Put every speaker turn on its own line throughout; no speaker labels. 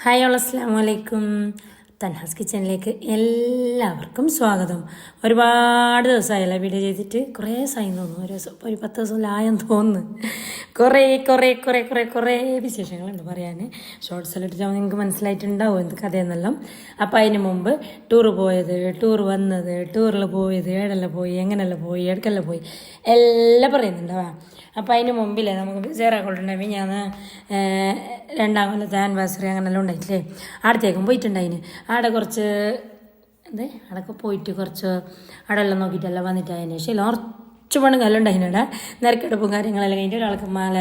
Hi all അസ്സലാമു അലൈക്കും. തൻഹാസ് കിച്ചണിലേക്ക് എല്ലാവർക്കും സ്വാഗതം. ഒരുപാട് ദിവസമായല്ലോ വീഡിയോ ചെയ്തിട്ട്, കുറേ ദിവസമായി തോന്നുന്നു, ഒരു 10 ദിവസമില്ലായെന്ന് തോന്നുന്നു. കുറേ വിശേഷങ്ങളുണ്ട് പറയാൻ. ഷോർട്സിൽ ഇട്ടിട്ട് നിങ്ങൾക്ക് മനസ്സിലായിട്ടുണ്ടാവും എന്ത് കഥയെന്നെല്ലാം. അപ്പം അതിന് മുമ്പ് ടൂർ വന്നത്, ടൂറിൽ പോയത്, ഏടെല്ലാം പോയി, എങ്ങനെല്ലാം പോയി, എടക്കെല്ലാം പോയി എല്ലാം പറയുന്നുണ്ടാവാ. അപ്പം അതിന് മുമ്പില്ലേ നമുക്ക് ചേറാക്കോട്ടുണ്ടായി ഞാൻ 2ാം കൊല്ലത്തെ ആനിവേഴ്സറി അങ്ങനെല്ലാം ഉണ്ടായിട്ടില്ലേ, അടുത്തേക്കും പോയിട്ടുണ്ടായിന്. ആടെ കുറച്ച് അവിടെയൊക്കെ പോയിട്ട് കുറച്ച് അവിടെല്ലാം നോക്കിയിട്ടെല്ലാം വന്നിട്ടായതിന് ശേഷം കുറച്ച് പണുങ്ങെല്ലാം ഉണ്ടായിന്. അവിടെ നിരക്കെടുപ്പും കാര്യങ്ങളെല്ലാം കഴിഞ്ഞിട്ട് ഒരാൾക്ക് മാല,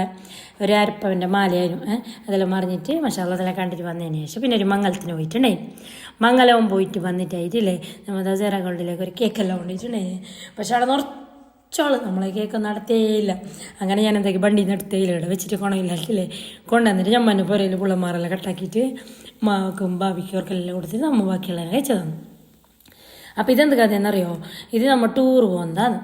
ഒരു അരപ്പവൻ്റെ മാലയായിരുന്നു, അതെല്ലാം മറിഞ്ഞിട്ട് മഷാല്ല അതെല്ലാം കണ്ടിട്ട് വന്നതിന് ശേഷം പിന്നെ ഒരു മംഗലത്തിന് പോയിട്ടുണ്ടായി. മംഗലവും പോയിട്ട് വന്നിട്ടായിട്ടില്ലേ നമ്മുടെ ചേറാക്കോട്ടിലേക്ക് ഒരു കേക്കെല്ലാം കൊണ്ടിട്ടുണ്ടായിന്. പക്ഷെ അവിടെ ചോള് നമ്മളെ കേക്കൊന്നും നടത്തേയില്ല. അങ്ങനെ ഞാൻ എന്തൊക്കെ വണ്ടിയിൽ നിന്ന് എടുത്തേയില്ല, ഇവിടെ വെച്ചിട്ട് കൊണയില്ലാക്കില്ലേ കൊണ്ടുവന്നിട്ട് ഞമ്മൻ്റെ പുരയിൽ പുള്ളന്മാരെല്ലാം കട്ടാക്കിയിട്ട് മാക്കും ഭാവിക്കവർക്കെല്ലാം കൊടുത്തിട്ട് നമ്മൾ ബാക്കിയുള്ളതിനെ കഴിച്ചതാണ്. അപ്പോൾ ഇതെന്ത് കഥയെന്നറിയോ, ഇത് നമ്മൾ ടൂർ പോകുന്നതാണ്.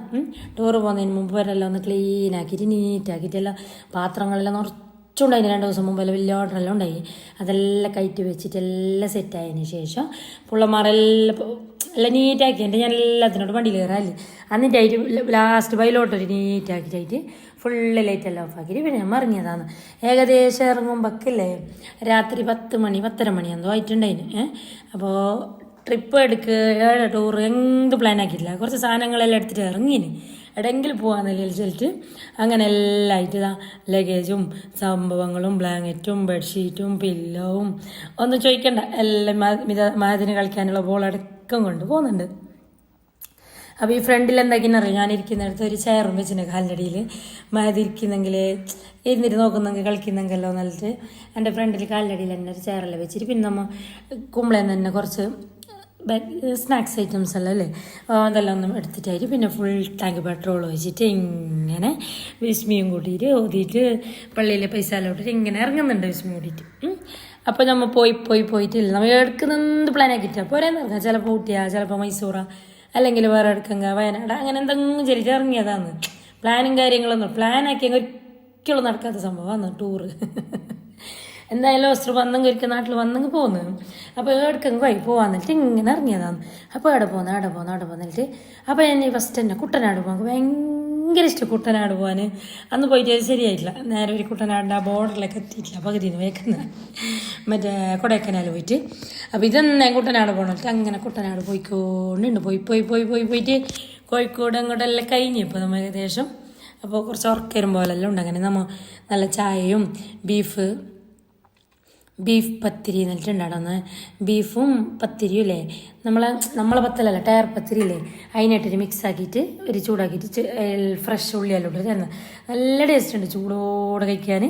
ടൂർ പോകുന്നതിന് മുമ്പ് വരെല്ലാം ഒന്ന് ക്ലീനാക്കിയിട്ട് നീറ്റാക്കിയിട്ടെല്ലാം പാത്രങ്ങളെല്ലാം കുറച്ചുണ്ടായിന്. 2 ദിവസം മുമ്പെല്ലാം വലിയ ഓർഡറെല്ലാം ഉണ്ടായി. അതെല്ലാം കയറ്റി വെച്ചിട്ട് എല്ലാം സെറ്റായതിന് ശേഷം എല്ലാം നീറ്റാക്കിയിട്ട് ഞാൻ എല്ലാത്തിനോട് വണ്ടിയിൽ കയറാല്ലേ. എന്നിട്ടായിട്ട് ലാസ്റ്റ് ബൈലോട്ടൊരു നീറ്റാക്കിയിട്ടായിട്ട് ഫുള്ള് ലൈറ്റെല്ലാം ഓഫാക്കിയിട്ട് പിന്നെ ഞാൻ ഇറങ്ങിയതാണ്. ഏകദേശം ഇറങ്ങുമ്പോഴല്ലേ രാത്രി 10 മണി 10:30 മണി എന്തോ ആയിട്ടുണ്ടായിന്. അപ്പോൾ ട്രിപ്പ് ടൂർ എന്ത് പ്ലാൻ ആക്കിയിട്ടില്ല, കുറച്ച് സാധനങ്ങളെല്ലാം എടുത്തിട്ട് ഇറങ്ങിന് എവിടെയെങ്കിലും പോകാമെന്നല്ലേ വിളിച്ചിട്ട്. അങ്ങനെ എല്ലാം ആയിട്ട് ലഗേജും സംഭവങ്ങളും ബ്ലാങ്കറ്റും ബെഡ്ഷീറ്റും പില്ലോവും ഒന്നും ചോദിക്കണ്ട, എല്ലാം മാതിന് കളിക്കാനുള്ള ബോളടക്കം കൊണ്ട് പോകുന്നുണ്ട്. അപ്പോൾ ഈ ഫ്രണ്ടിൽ എന്താക്കിയെന്നറിയാം, ഞാനിരിക്കുന്നിടത്ത് ഒരു ചെയറും വെച്ചിട്ടുണ്ട് കാലിൻ്റെ അടിയിൽ. മതിരിക്കുന്നെങ്കിൽ ഇരുന്നിട്ട് നോക്കുന്നെങ്കിൽ കളിക്കുന്നെങ്കിലോ എന്നിട്ട് എൻ്റെ ഫ്രണ്ടിൽ കാലിൻ്റെ അടിയിൽ തന്നെ ഒരു ചെയറെല്ലാം വെച്ചിട്ട് പിന്നെ നമ്മൾ കുമ്പളേന്ന് തന്നെ കുറച്ച് സ്നാക്സ് ഐറ്റംസ് എല്ലാം അല്ലേ അതെല്ലാം ഒന്നും എടുത്തിട്ടായിട്ട് പിന്നെ ഫുൾ ടാങ്ക് പെട്രോൾ ഒഴിച്ചിട്ട് ഇങ്ങനെ വിസ്മിയും കൂട്ടിയിട്ട് ഓതിയിട്ട് പള്ളിയിലെ പൈസ എല്ലാം ഇട്ടിട്ട് ഇങ്ങനെ ഇറങ്ങുന്നുണ്ട് വിസ്മി കൂട്ടിയിട്ട്. അപ്പോൾ നമ്മൾ പോയിട്ടില്ല, നമ്മൾ എടുക്കുന്നത് പ്ലാൻ ആക്കിയിട്ടാണ് പോരാന്ന് പറഞ്ഞാൽ ചിലപ്പോൾ ഊട്ടിയാ, ചിലപ്പോൾ മൈസൂറാ, അല്ലെങ്കിൽ വേറെ എടുക്കങ്ക വയനാട്, അങ്ങനെ എന്തെങ്കിലും ചെറിയ ഇറങ്ങിയതാണ്. പ്ലാനും കാര്യങ്ങളൊന്നും പ്ലാനാക്കിയ ഒരിക്കലും നടക്കാത്ത സംഭവമാണ് ടൂറ്. എന്തായാലും ഓസ്റ്റർ വന്നെങ്കിൽ ഒരിക്കൽ നാട്ടിൽ വന്നെങ്കിൽ പോകുന്നു. അപ്പോൾ എടുക്കെങ്കിൽ പോകാന്നിട്ട് ഇങ്ങനെ ഇറങ്ങിയതാണ്. അപ്പോൾ അവിടെ പോന്നിട്ട് അപ്പോൾ ഞാൻ ഫസ്റ്റ് തന്നെ കുട്ടനാട് പോകാൻ ഭയങ്കര ഇഷ്ടം. കുട്ടനാട് പോകാൻ അന്ന് പോയിട്ട് ശരിയായിട്ടില്ല. നേരെ ഒരു കുട്ടനാടിൻ്റെ ആ ബോർഡറിലേക്ക് എത്തിയിട്ടില്ല, പകുതിന്ന് വേക്കുന്ന മറ്റേ കൊടൈക്കനാൽ പോയിട്ട്. അപ്പോൾ ഇതെന്നെ കുട്ടനാട് പോകണിട്ട് അങ്ങനെ കുട്ടനാട് പോയിക്കോണ്ടുണ്ട്. പോയിട്ട് കോഴിക്കോട് അങ്ങോട്ടെല്ലാം കഴിഞ്ഞു ഇപ്പോൾ നമ്മൾ ഏകദേശം. അപ്പോൾ കുറച്ച് ഉറക്കരും പോലെല്ലാം ഉണ്ട്. അങ്ങനെ നമ്മൾ നല്ല ചായയും ബീഫ് പത്തിരി എന്നിട്ടുണ്ടാകുന്ന ബീഫും പത്തിരിയും ഇല്ലേ, നമ്മളെ പത്തലല്ല ടയർ പത്തിരി ഇല്ലേ, അതിനായിട്ടൊരു മിക്സ് ആക്കിയിട്ട് ഒരു ചൂടാക്കിയിട്ട് ഫ്രഷ് ഉള്ളിയെല്ലാം ഇട്ട് തരുന്നത് നല്ല ടേസ്റ്റ് ഉണ്ട് ചൂടോടെ കഴിക്കാൻ.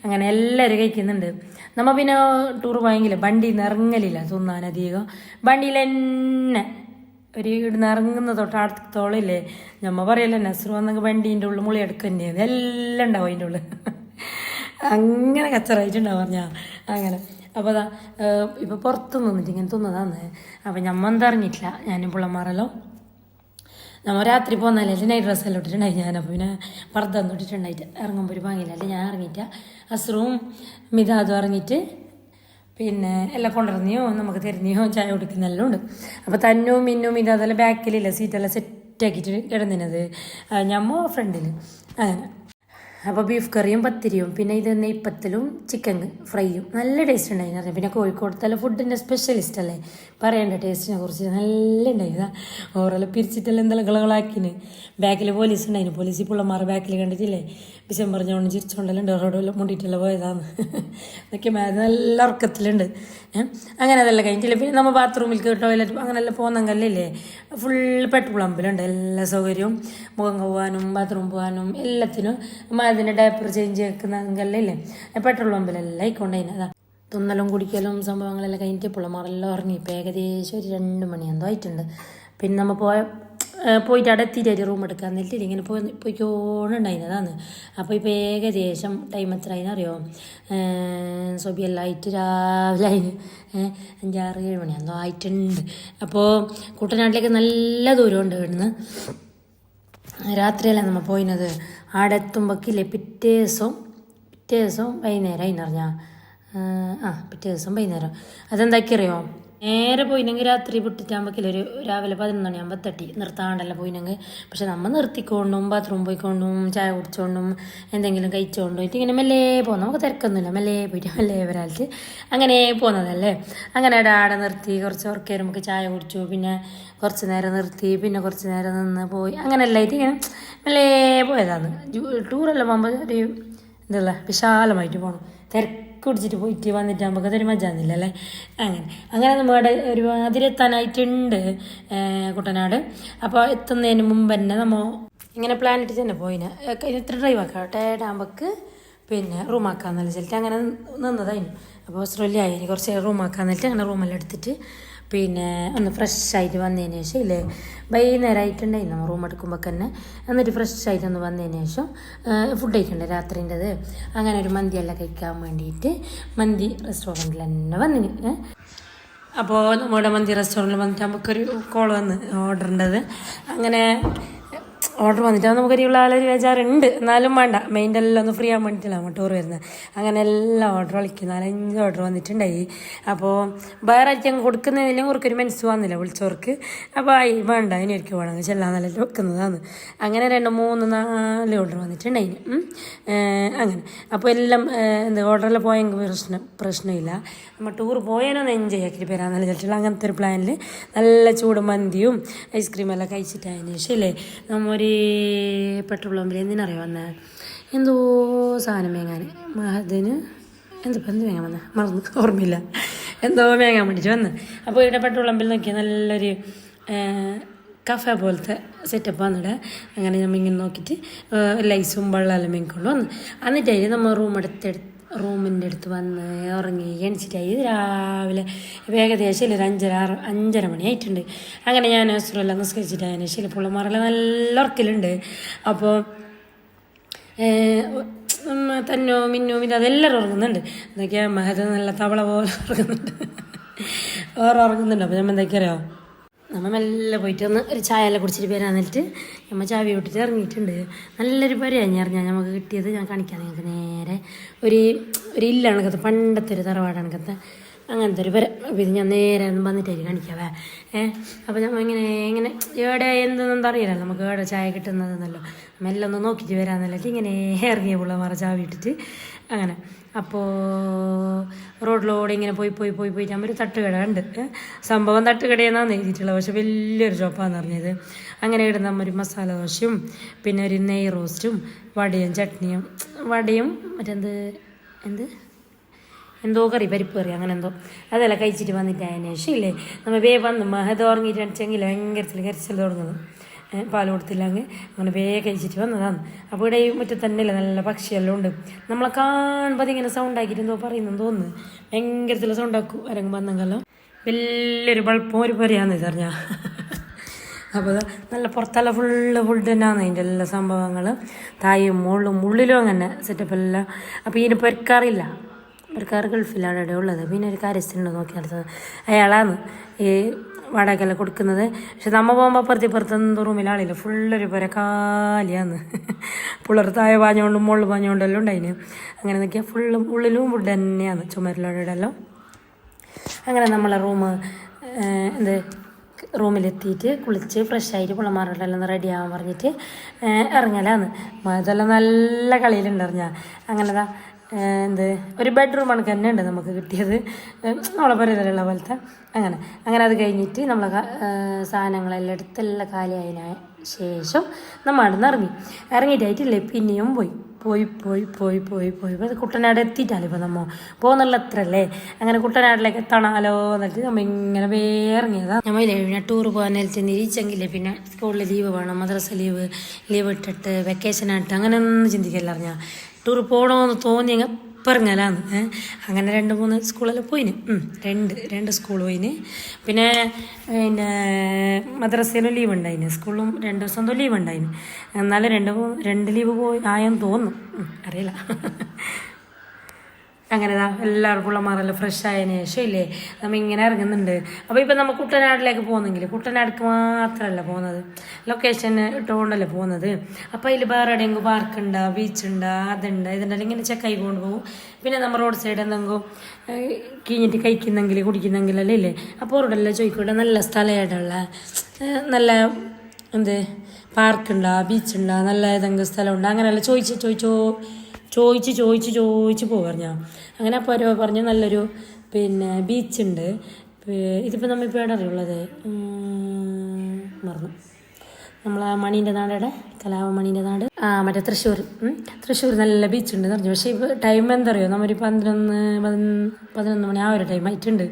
അങ്ങനെ എല്ലാവരും കഴിക്കുന്നുണ്ട്. നമ്മൾ പിന്നെ ടൂർ പോയെങ്കിൽ വണ്ടിയിൽ നിന്ന് ഇറങ്ങലില്ല തിന്നാനധികം. വണ്ടിയിൽ തന്നെ ഒരു ഇവിടുന്ന് ഇറങ്ങുന്ന തൊട്ടടുത്തോളില്ലേ നമ്മൾ പറയല്ലേ നെസ്റ് വന്നെങ്കിൽ വണ്ടീൻ്റെ ഉള്ളിൽ മുളി എടുക്കുന്നത് എല്ലാം ഉണ്ടാവും അതിൻ്റെ ഉള്ളിൽ. അങ്ങനെ കച്ചറായിട്ടുണ്ടാവും പറഞ്ഞാൽ അങ്ങനെ. അപ്പോൾ അതാ ഇപ്പോൾ പുറത്ത് നിന്നിട്ട് ഇങ്ങനെ തിന്നതാന്ന്. അപ്പോൾ ഞമ്മ എന്താ ഇറങ്ങിയിട്ടില്ല, ഞാനും പിള്ളമാരെല്ലോ നമ്മൾ രാത്രി പോകുന്നല്ലേ നൈറ്റ് ഡ്രസ്സെല്ലാം ഇട്ടിട്ടുണ്ടായി. ഞാനപ്പോൾ പിന്നെ പർദ്ദൊന്നും ഇട്ടിട്ടുണ്ടായിട്ട് ഇറങ്ങുമ്പോൾ ഒരു ഭംഗിയില്ല. ഞാൻ ഇറങ്ങിയിട്ട് അസ്റും മിതാദും ഇറങ്ങിയിട്ട് പിന്നെ എല്ലാം കൊണ്ടുവരുന്നയോ നമുക്ക് തരുന്നയോ ചായ കുടിക്കുന്നെല്ലാം ഉണ്ട്. അപ്പോൾ തന്നും മിന്നും ഇതെല്ലാം ബാക്കിലില്ല സീറ്റെല്ലാം സെറ്റാക്കിയിട്ട് കിടന്നിനത് ഞമ്മ ഫ്രണ്ടിൽ അങ്ങനെ. അപ്പോൾ ബീഫ് കറിയും പത്തിരിയും പിന്നെ ഇത് നെയ്പ്പത്തലും ചിക്കൻ ഫ്രൈയും നല്ല ടേസ്റ്റ് ഉണ്ടായിരുന്നു. പിന്നെ കോഴിക്കോടത്തെ ഫുഡിൻ്റെ സ്പെഷ്യലിസ്റ്റ് അല്ലേ, പറയേണ്ട ടേസ്റ്റിനെ കുറിച്ച് നല്ല ഉണ്ടായിരുന്നു. ഓരെല്ലാം പിരിച്ചിട്ടെല്ലാം എന്തെല്ലാം കളകളാക്കിന്. ബാക്കിൽ പോലീസ് ഉണ്ടായിരുന്നു. പോലീസ് പിള്ളമാർ ബാക്കിൽ കണ്ടിട്ടില്ലേ വിഷം പറഞ്ഞുകൊണ്ട് ചിരിച്ചുകൊണ്ടെല്ലാം ഉണ്ട്, റോഡെല്ലാം മുണ്ടിയിട്ടെല്ലാം പോയതാണ്. അതൊക്കെ നല്ല ഉറക്കത്തിലുണ്ട്. അങ്ങനെ അതെല്ലാം കഴിഞ്ഞിട്ടില്ല. പിന്നെ നമ്മൾ ബാത്റൂമിൽ ടോയ്ലറ്റ് അങ്ങനെല്ലാം പോകുന്നെങ്കിലല്ലേ ഫുൾ പെട്രോൾ പമ്പിലുണ്ട് എല്ലാ സൗകര്യവും. മുഖം കഴുകാനും ബാത്റൂം പോകാനും എല്ലാത്തിനും അതിൻ്റെ ഡയപ്പർ ചേഞ്ച് വെക്കുന്നതെങ്കിലല്ലേ പെട്രോൾ പമ്പിലെല്ലാം ആയിക്കൊണ്ടതിന്. അതാ തിന്നലും കുടിക്കലും സംഭവങ്ങളെല്ലാം കഴിഞ്ഞിട്ട് പിള്ളമാരെല്ലാം ഇറങ്ങി. ഇപ്പോൾ ഏകദേശം ഒരു 2 മണി എന്തോ ആയിട്ടുണ്ട്. പിന്നെ നമ്മൾ പോയിട്ട് അവിടെ എത്തിയിട്ട് റൂം എടുക്കാൻ എന്നിട്ട് ഇങ്ങനെ പോയിക്കോണ്ടുണ്ടായിരുന്നതാണ്. അപ്പോൾ ഇപ്പോൾ ഏകദേശം ടൈം എത്ര ആയിന്നറിയോ, സൊബിയെല്ലാം ആയിട്ട് രാവിലെ അതിന് 5-6-7 മണി എന്തോ ആയിട്ടുണ്ട്. അപ്പോൾ കുട്ടനാട്ടിലേക്ക് നല്ല ദൂരമുണ്ട് ഇവിടുന്ന്. രാത്രിയല്ല നമ്മൾ പോയിന്നത്. അവിടെ എത്തുമ്പോഴേക്കില്ലേ പിറ്റേ ദിവസം വൈകുന്നേരം അതിനറിഞ്ഞാൽ പിറ്റേ ദിവസം വൈകുന്നേരം. അതെന്താക്കിയറിയോ, നേരെ പോയിനെങ്കിൽ രാത്രി വിട്ടിട്ടാകുമ്പോൾ ഒരു രാവിലെ 11 മണിയാകുമ്പോൾ തട്ടി നിർത്താണ്ടല്ല പോയിനെങ്കിൽ. പക്ഷെ നമ്മൾ നിർത്തിക്കൊണ്ടും ബാത്റൂം പോയിക്കൊണ്ടും ചായ കുടിച്ചോണ്ടും എന്തെങ്കിലും കഴിച്ചുകൊണ്ടും പോയിട്ട് ഇങ്ങനെ മെല്ലെ പോകും. നമുക്ക് തിരക്കൊന്നുമില്ല, മെല്ലെ പോയിട്ട് മെല്ലെ വരാലിട്ട് അങ്ങനെ പോകുന്നതല്ലേ. അങ്ങനെ ആടെ നിർത്തി കുറച്ച് ഉറക്കേരം നമുക്ക് ചായ കുടിച്ചു, പിന്നെ കുറച്ച് നേരം നിർത്തി, പിന്നെ കുറച്ച് നേരം നിന്ന് പോയി, അങ്ങനെ എല്ലായിട്ട് ഇങ്ങനെ മെല്ലെ പോയതാണ്. ടൂറെല്ലാം പോകുമ്പോൾ ഒരു എന്തല്ല വിശാലമായിട്ട് പോകണം. കുടിച്ചിട്ട് പോയിട്ട് വന്നിട്ടാകുമ്പോൾ അതൊരു മജാന്നില്ല അല്ലേ. അങ്ങനെ നമ്മുടെ ഒരു അതിലെത്താനായിട്ടുണ്ട് കുട്ടനാട്. അപ്പോൾ എത്തുന്നതിന് മുമ്പ് തന്നെ നമ്മൾ ഇങ്ങനെ പ്ലാൻ ഇട്ടിട്ട് തന്നെ പോയിന്. ഇത്ര ഡ്രൈവ് ആക്കാം ടേഡാകുമ്പോൾക്ക് പിന്നെ റൂമാക്കാന്ന് വെച്ചിട്ട് അങ്ങനെ നിന്നതായിരുന്നു. അപ്പോൾ ഓസ്ട്രേലിയ ആയി കുറച്ച് റൂമാക്കാന്ന് വെച്ചിട്ട് അങ്ങനെ റൂമെല്ലാം എടുത്തിട്ട് പിന്നെ ഒന്ന് ഫ്രഷായിട്ട് വന്നതിന് ശേഷം ഇല്ലേ വൈകുന്നേരമായിട്ടുണ്ടായി നമ്മൾ റൂം എടുക്കുമ്പോൾ തന്നെ. എന്നിട്ട് ഫ്രഷായിട്ട് ഒന്ന് വന്നതിന് ശേഷം ഫുഡ് കഴിക്കണ്ടേ രാത്രിൻ്റെത്. അങ്ങനെ ഒരു മന്തിയെല്ലാം കഴിക്കാൻ വേണ്ടിയിട്ട് മന്തി റെസ്റ്റോറൻറ്റിൽ തന്നെ വന്നിന്. അപ്പോൾ നമ്മുടെ മന്തി റെസ്റ്റോറൻറ്റിൽ വന്നിട്ട് നമുക്കൊരു കോൾ വന്ന് ഓർഡറിൻ്റെത്. അങ്ങനെ ഓർഡർ വന്നിട്ട് നമുക്കൊരു ആളൊരു ബേജാറുണ്ട്, എന്നാലും വേണ്ട മെയിൻ്റെ എല്ലാം ഒന്ന് ഫ്രീ ആകാൻ വേണ്ടിയിട്ടില്ല നമ്മൾ ടൂർ വരുന്നത്. അങ്ങനെ എല്ലാം ഓർഡർ വിളിക്കും, 4-5 ഓർഡർ വന്നിട്ടുണ്ടായി. അപ്പോൾ വേറെ ആയിരിക്കും കൊടുക്കുന്നതിലും കുറക്കൊരു മനസ്സ് വന്നില്ല വിളിച്ചവർക്ക്. അപ്പോൾ വേണ്ട ഇനി ഒരിക്കൽ വേണമെങ്കിൽ ചെല്ലാന്നല്ല വെക്കുന്നതാണ്. അങ്ങനെ 2-3-4 ഓർഡർ വന്നിട്ടുണ്ടായി. അങ്ങനെ അപ്പോൾ എല്ലാം ഓർഡറെല്ലാം പോയെങ്കിൽ പ്രശ്നമില്ല. നമ്മൾ ടൂർ പോയാലൊന്ന് എൻജോയ് ആക്കിയിട്ട് വരാമെന്നല്ല വിചാരിച്ചില്ല. അങ്ങനത്തെ ഒരു പ്ലാനിൽ നല്ല ചൂട് മന്തിയും ഐസ്ക്രീമെല്ലാം കഴിച്ചിട്ടതിന് ശേഷം ഇല്ലേ നമ്മൊരു പെട്രോൾ പമ്പിൽ എന്തിനറിയാം വന്നത് എന്തോ സാധനം വേങ്ങാൻ അതിന് എന്ത് വേങ്ങാൻ വന്നത് മറന്ന് ഓർമ്മയില്ല, എന്തോ വേങ്ങാൻ വേണ്ടിയിട്ട് വന്ന്. അപ്പോൾ ഇവിടെ പെട്രോൾ പമ്പിൽ നോക്കിയാൽ നല്ലൊരു കഫേ പോലത്തെ സെറ്റപ്പ് വന്നിട്ട് അങ്ങനെ നമ്മൾ ഇങ്ങനെ നോക്കിയിട്ട് ലൈസും വെള്ളമെല്ലാം മേങ്ങിക്കൊണ്ട് വന്ന്. എന്നിട്ടായി നമ്മൾ റൂമിൻ്റെ അടുത്ത് വന്ന് ഉറങ്ങി എണിച്ചിട്ടായി. രാവിലെ ഏകദേശം ഒരു 5:30 മണി ആയിട്ടുണ്ട്. അങ്ങനെ ഞാൻ അസുറെല്ലാം നിസ്കരിച്ചിട്ട് അതിന് ശരി പുള്ളമാരെല്ലാം നല്ല ഉറക്കലുണ്ട്. അപ്പോൾ തന്നോ മിന്നോ പിന്നെ അതെല്ലാവരും ഉറങ്ങുന്നുണ്ട്. എന്തൊക്കെയാ മഹത് നല്ല തവള പോലെ ഉറങ്ങുന്നുണ്ട്. അപ്പോൾ നമ്മൾ എന്തൊക്കെയറിയോ നമ്മൾ മെല്ലെ പോയിട്ട് ഒന്ന് ഒരു ചായ എല്ലാം കുടിച്ചിട്ട് വരാന്നിട്ട് നമ്മൾ ചാവി വിട്ടിട്ട് ഇറങ്ങിയിട്ടുണ്ട്. നല്ലൊരു പരിയാഞ്ഞ് അറിഞ്ഞാൽ നമുക്ക് കിട്ടിയത് ഞാൻ കാണിക്കാം നിങ്ങൾക്ക്. നേരെ ഒരു ഇല്ല കണക്കത്തെ പണ്ടത്തെ ഒരു തറവാട് കണക്കത്തെ അങ്ങനത്തെ ഒരു അപ്പോൾ ഇത് ഞാൻ നേരെ വന്നിട്ടായിരിക്കും കാണിക്കാവേ. അപ്പോൾ നമ്മൾ ഇങ്ങനെ എവിടെ എന്താ അറിയില്ലല്ലോ നമുക്ക് എവിടെ ചായ കിട്ടുന്നതെന്നല്ലോ. മെല്ലെ ഒന്ന് നോക്കിയിട്ട് വരാമെന്നല്ല ഇങ്ങനെ ഇറങ്ങിയ പിള്ളമാരെ ചാവി ഇട്ടിട്ട് അങ്ങനെ. അപ്പോൾ റോഡിലൂടെ ഇങ്ങനെ പോയിട്ടാകുമ്പോൾ ഒരു തട്ടുകട ഉണ്ട്. സംഭവം തട്ടുകടയെന്നാണ് എഴുതിയിട്ടുള്ളത്, പക്ഷെ വലിയൊരു ഷോപ്പാന്ന് പറഞ്ഞത്. അങ്ങനെ ഇടുന്ന ഒരു മസാല ദോശയും പിന്നെ ഒരു നെയ് റോസ്റ്റും വടയും ചട്നിയും എന്തോ കറി പരിപ്പ് കറി അങ്ങനെ എന്തോ അതെല്ലാം കഴിച്ചിട്ട് വന്നിട്ട് അതിന് ശേഷം ഇല്ലേ നമ്മൾ വന്ന് മഹത് ഉറങ്ങിയിട്ട് അടിച്ചെങ്കിൽ ഭയങ്കരത്തിൽ കരച്ചിൽ തുടങ്ങുന്നത്. പാൽ കൊടുത്തില്ലെങ്കിൽ അങ്ങനെ കഴിച്ചിട്ട് വന്നതാണ്. അപ്പോൾ ഇവിടെ ഈ മുറ്റത്ത് തന്നെയല്ലേ നല്ല പക്ഷിയെല്ലാം ഉണ്ട്. നമ്മളെ കാണുമ്പോൾ അതിങ്ങനെ സൗണ്ട് ആക്കിയിട്ട് എന്തോ പറയുന്നെന്ന് തോന്നുന്നു. ഭയങ്കരത്തിൽ സൗണ്ടാക്കും ഇറങ്ങും വന്നെങ്കിലും വലിയൊരു ബൾപ്പും ഒരു പൊരയാന്ന് ഇതറിഞ്ഞാൽ. അപ്പോൾ നല്ല പുറത്തെല്ലാം ഫുഡ് തന്നെയാണ് അതിൻ്റെ എല്ലാ സംഭവങ്ങൾ. തായും മുള്ളും ഉള്ളിലും അങ്ങനെ സെറ്റപ്പെല്ലാം. അപ്പോൾ ഇതിന് പൊരക്കാറില്ല, പൊരക്കാർ ഗൾഫിലാണ് ഇവിടെ ഉള്ളത്. പിന്നെ ഒരു കാര്യസ്ഥനുണ്ട് നോക്കിയെടുത്തത്, അയാളാണ് ഈ വാടകയെല്ലാം കൊടുക്കുന്നത്. പക്ഷെ നമ്മൾ പോകുമ്പോൾ അപ്പുറത്ത് റൂമിലാളില്ല, ഫുള്ളൊരു പുര കാലിയാന്ന്. പിള്ളേർ താഴെ പാഞ്ഞുകൊണ്ടും മുകളിൽ പാഞ്ഞുകൊണ്ടെല്ലാം ഉണ്ടായിന്. അങ്ങനെ നോക്കിയാൽ ഫുള്ളും ഉള്ളിലും ഫുഡ് തന്നെയാണ് ചുമരിലോടെല്ലാം. അങ്ങനെ നമ്മളെ റൂമിലെത്തിയിട്ട് കുളിച്ച് ഫ്രഷായിട്ട് പിള്ളമാരോടെല്ലാം റെഡി ആവാൻ പറഞ്ഞിട്ട് ഇറങ്ങലാന്ന്. ഇതെല്ലാം നല്ല കളിയിലുണ്ടറിഞ്ഞാൽ. അങ്ങനെതാ ഒരു ബെഡ്റൂം കണക്ക് തന്നെ ഉണ്ട് നമുക്ക് കിട്ടിയത്, നമ്മളെ പരിധിയിലുള്ള പോലത്തെ. അങ്ങനെ അത് കഴിഞ്ഞിട്ട് നമ്മളെ സാധനങ്ങളെല്ലാം എടുത്തെല്ലാം കാലിയായതിന് ശേഷം നമ്മൾ അവിടെ നിന്ന് ഇറങ്ങിയിട്ടായിട്ടില്ലേ പിന്നെയും പോയി അത് കുട്ടനാട് എത്തിയിട്ടാലോ ഇപ്പോൾ നമ്മൾ പോകുന്നുള്ള അത്രല്ലേ. അങ്ങനെ കുട്ടനാട്ടിലേക്ക് എത്തണമല്ലോ എന്നിട്ട് നമ്മൾ ഇങ്ങനെ ഇറങ്ങിയതാണ്. നമ്മളില്ലേ പിന്നെ ടൂർ പോകാൻ നേരത്തെ ഇരിച്ചെങ്കിലേ പിന്നെ സ്കൂളിൽ ലീവ് വേണം, മദ്രസ ലീവ് ഇട്ടിട്ട് വെക്കേഷനായിട്ട് അങ്ങനെ ഒന്നും ചിന്തിക്കല്ല. അറിഞ്ഞാൽ ടൂർ പോകണമെന്ന് തോന്നിയെങ്കിൽ പറഞ്ഞാലാന്ന്. അങ്ങനെ 2-3 സ്കൂളെല്ലാം പോയിന്, രണ്ട് സ്കൂൾ പോയിന്. പിന്നെ മദ്രസയിലും ലീവ് ഉണ്ടായിന്, സ്കൂളിലും 2 ദിവസം എന്തോ ലീവ് ഉണ്ടായിന്. എന്നാലും 2 ലീവ് പോയി ആയെന്ന് തോന്നുന്നു, അറിയില്ല. അങ്ങനെ എല്ലാവർക്കും പിള്ളമാരെല്ലാം ഫ്രഷ് ആയതിനു ശേഷം ഇല്ലേ നമ്മൾ ഇങ്ങനെ ഇറങ്ങുന്നുണ്ട്. അപ്പോൾ ഇപ്പം നമ്മൾ കുട്ടനാട്ടിലേക്ക് പോകുന്നെങ്കിൽ കുട്ടനാട്ടിലേക്ക് മാത്രമല്ല പോകുന്നത്, ലൊക്കേഷൻ ഇട്ടുകൊണ്ടല്ലേ പോകുന്നത്. അപ്പോൾ അതിൽ വേറെ എവിടെയെങ്കിലും പാർക്കുണ്ടോ, ബീച്ചുണ്ടോ, അതുണ്ട് ഇതുണ്ടെങ്കിൽ ഇങ്ങനെ ചെക്കായി കൊണ്ടുപോകും. പിന്നെ നമ്മൾ റോഡ് സൈഡ് എന്തെങ്കിലും കീഞ്ഞിട്ട് കഴിക്കുന്നെങ്കിൽ കുടിക്കുന്നെങ്കിലല്ലേ ഇല്ലേ, അപ്പോൾ റോഡെല്ലാം ചോദിക്കൂടെ നല്ല സ്ഥലമായിട്ടുള്ള നല്ല എന്ത് പാർക്കുണ്ടോ, ബീച്ചുണ്ടോ, നല്ല ഏതെങ്കിലും സ്ഥലമുണ്ടോ, അങ്ങനെയല്ല ചോദിച്ച് പോകാം ഞാൻ. അങ്ങനെ അപ്പോൾ ഒരു പറഞ്ഞു നല്ലൊരു പിന്നെ ബീച്ചുണ്ട്. ഇതിപ്പോൾ നമ്മളിപ്പോൾ എവിടെ അറിയുള്ളത് മറന്നു, നമ്മളെ മണീൻ്റെ നാടയുടെ കലാമണീൻ്റെ നാട് മറ്റേ തൃശ്ശൂർ നല്ല ബീച്ചുണ്ട് പറഞ്ഞു. പക്ഷേ ഇപ്പോൾ ടൈം എന്താ അറിയോ, നമ്മൊരു 11 മണി ആ ഒരു ടൈം ആയിട്ടുണ്ട്.